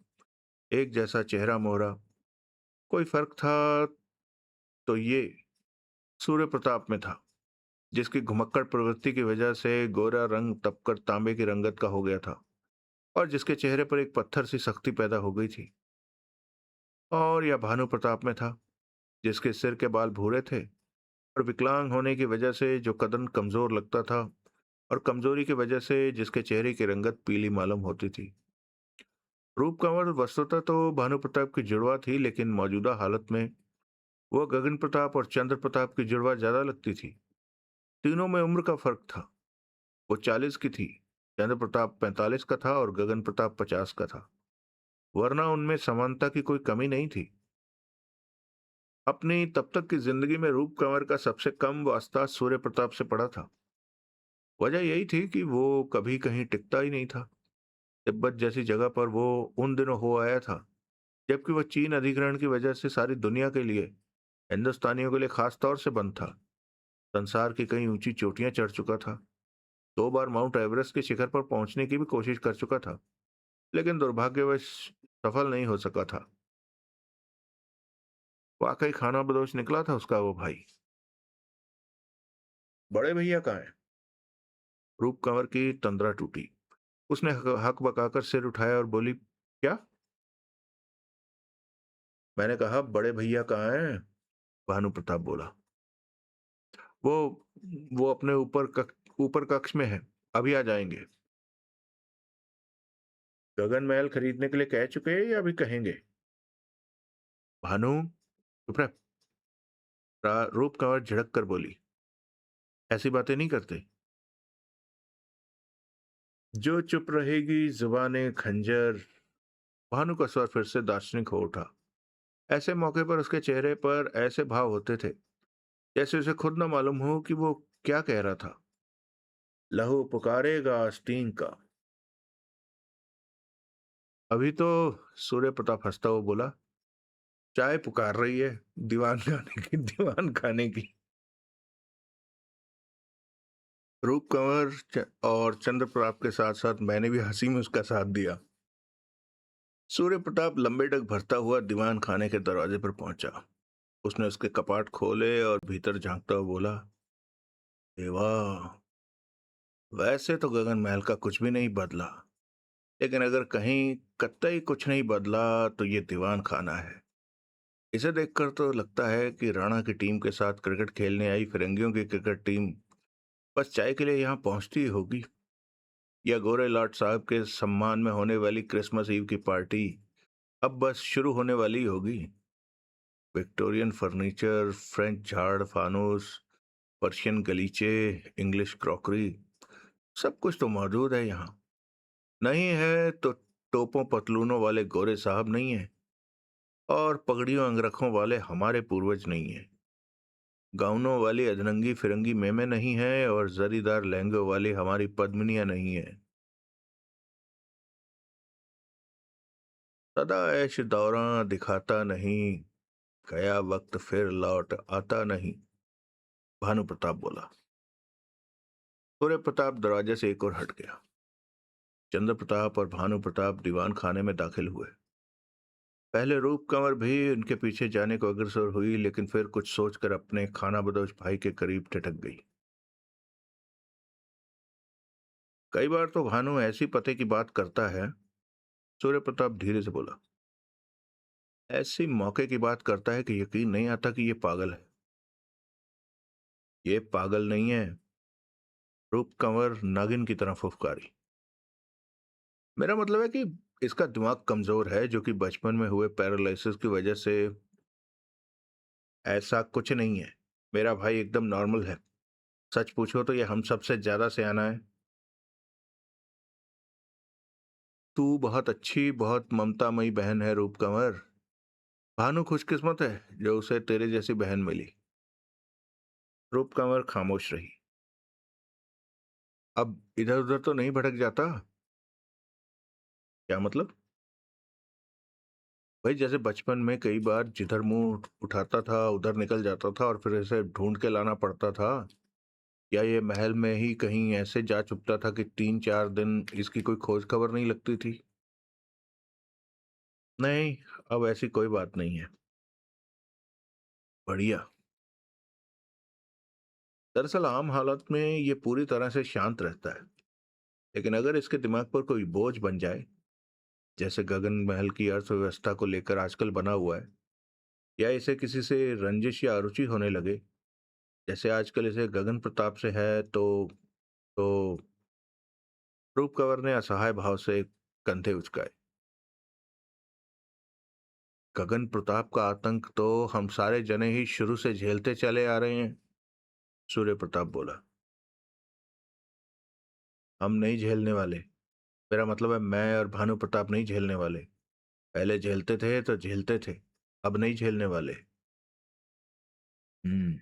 एक जैसा चेहरा मोहरा। कोई फर्क था तो ये सूर्य प्रताप में था, जिसकी घुमक्कड़ प्रवृत्ति की वजह से गोरा रंग तपकर तांबे की रंगत का हो गया था और जिसके चेहरे पर एक पत्थर सी सख्ती पैदा हो गई थी। और यह भानु प्रताप में था, जिसके सिर के बाल भूरे थे और विकलांग होने की वजह से जो कदन कमजोर लगता था और कमजोरी की वजह से जिसके चेहरे की रंगत पीली मालूम होती थी। रूप कंवर वस्तुतः तो भानु प्रताप की जुड़वा थी, लेकिन मौजूदा हालत में वह गगन प्रताप और चंद्र प्रताप की जुड़वा ज्यादा लगती थी। तीनों में उम्र का फर्क था। वो 40 की थी, चंद्र प्रताप 45 का था और गगन प्रताप 50 का था। वरना उनमें समानता की कोई कमी नहीं थी। अपनी तब तक की जिंदगी में रूप कंवर का सबसे कम वास्ता सूर्य प्रताप से पड़ा था। वजह यही थी कि वो कभी कहीं टिकता ही नहीं था। तिब्बत जैसी जगह पर वो उन दिनों हो आया था जबकि वह चीन अधिग्रहण की वजह से सारी दुनिया के लिए, हिंदुस्तानियों के लिए खास तौर से बंद था। संसार की कई ऊंची चोटियां चढ़ चुका था। 2 बार माउंट एवरेस्ट के शिखर पर पहुंचने की भी कोशिश कर चुका था, लेकिन दुर्भाग्यवश सफल नहीं हो सका था। वाकई खाना बदोश निकला था उसका वो भाई। बड़े भैया कहाँ हैं? रूप कंवर की तंद्रा टूटी। उसने हक बकाकर सिर उठाया और बोली, क्या? मैंने कहा बड़े भैया कहाँ हैं? भानु प्रताप बोला। वो वो अपने ऊपर कक्ष में है, अभी आ जाएंगे। गगन महल खरीदने के लिए कह चुके हैं या अभी कहेंगे? भानु चुप रह। रूप कंवर झिड़क कर बोली, ऐसी बातें नहीं करते। जो चुप रहेगी जुबाने खंजर। भानु का स्वर फिर से दार्शनिक हो उठा। ऐसे मौके पर उसके चेहरे पर ऐसे भाव होते थे जैसे उसे खुद न मालूम हो कि वो क्या कह रहा था। लहू पुकारेगा आस्तीन का। अभी तो सूर्य प्रताप हंसता हुआ बोला, चाय पुकार रही है, दीवान खाने की, दीवान खाने की। रूप कंवर और चंद्र प्रताप के साथ साथ मैंने भी हंसी में उसका साथ दिया। सूर्य प्रताप लंबे डग भरता हुआ दीवान खाने के दरवाजे पर पहुंचा। उसने उसके कपाट खोले और भीतर झांकता हुआ बोला, देवा, वैसे तो गगन महल का कुछ भी नहीं बदला, लेकिन अगर कहीं कतई कुछ नहीं बदला तो ये दीवान खाना है। इसे देखकर तो लगता है कि राणा की टीम के साथ क्रिकेट खेलने आई फिरंगियों की क्रिकेट टीम बस चाय के लिए यहाँ पहुंचती ही होगी, या गोरे लॉर्ड साहब के सम्मान में होने वाली क्रिसमस ईव की पार्टी अब बस शुरू होने वाली होगी। विक्टोरियन फर्नीचर, फ्रेंच झाड़ फानूस, पर्शियन गलीचे, इंग्लिश क्रॉकरी, सब कुछ तो मौजूद है यहाँ। नहीं है तो टोपों पतलूनों वाले गोरे साहब नहीं है और पगड़ियों अंगरखों वाले हमारे पूर्वज नहीं है। गाउनों वाली अधरंगी फिरंगी मेमे नहीं है और जरीदार लहंगों वाली हमारी पद्मिनियां नहीं है। सदा ऐश दौरां दिखाता नहीं, गया वक्त फिर लौट आता नहीं। भानु प्रताप बोला। सूर्य प्रताप दरवाजे से एक और हट गया। चंद्र प्रताप और भानु प्रताप दीवान खाने में दाखिल हुए। पहले रूप कंवर भी उनके पीछे जाने को अग्रसर हुई, लेकिन फिर कुछ सोचकर अपने खाना बदोश भाई के करीब ठिठक गई। कई बार तो भानु ऐसी पते की बात करता है, सूर्य प्रताप धीरे से बोला, ऐसी मौके की बात करता है कि यकीन नहीं आता कि ये पागल है। ये पागल नहीं है, रूप कंवर नागिन की तरह फुफकारी। मेरा मतलब है कि इसका दिमाग कमजोर है, जो कि बचपन में हुए पैरालिसिस की वजह से ऐसा कुछ नहीं है। मेरा भाई एकदम नॉर्मल है। सच पूछो तो ये हम सबसे ज्यादा सयाना है। तू बहुत अच्छी, बहुत ममतामयी बहन है रूप कंवर। भानु खुशकिस्मत है जो उसे तेरे जैसी बहन मिली। रूप कंवर खामोश रही। अब इधर उधर तो नहीं भटक जाता? क्या मतलब? भाई जैसे बचपन में कई बार जिधर मुंह उठाता था उधर निकल जाता था और फिर इसे ढूंढ के लाना पड़ता था। या ये महल में ही कहीं ऐसे जा छुपता था कि 3-4 दिन इसकी कोई खोज खबर नहीं लगती थी? नहीं, अब ऐसी कोई बात नहीं है। बढ़िया। दरअसल आम हालत में ये पूरी तरह से शांत रहता है, लेकिन अगर इसके दिमाग पर कोई बोझ बन जाए, जैसे गगन महल की अर्थव्यवस्था को लेकर आजकल बना हुआ है, या इसे किसी से रंजिश या अरुचि होने लगे, जैसे आजकल इसे गगन प्रताप से है, तो रूप कंवर ने असहाय भाव से कंधे उचकाए। गगन प्रताप का आतंक तो हम सारे जने ही शुरू से झेलते चले आ रहे हैं। सूर्य प्रताप बोला। हम नहीं झेलने वाले। मेरा मतलब है मैं और भानु प्रताप नहीं झेलने वाले। पहले झेलते थे तो झेलते थे, अब नहीं झेलने वाले। हम्म।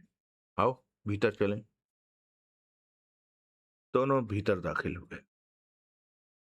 आओ भीतर चलें। दोनों भीतर दाखिल हो गए।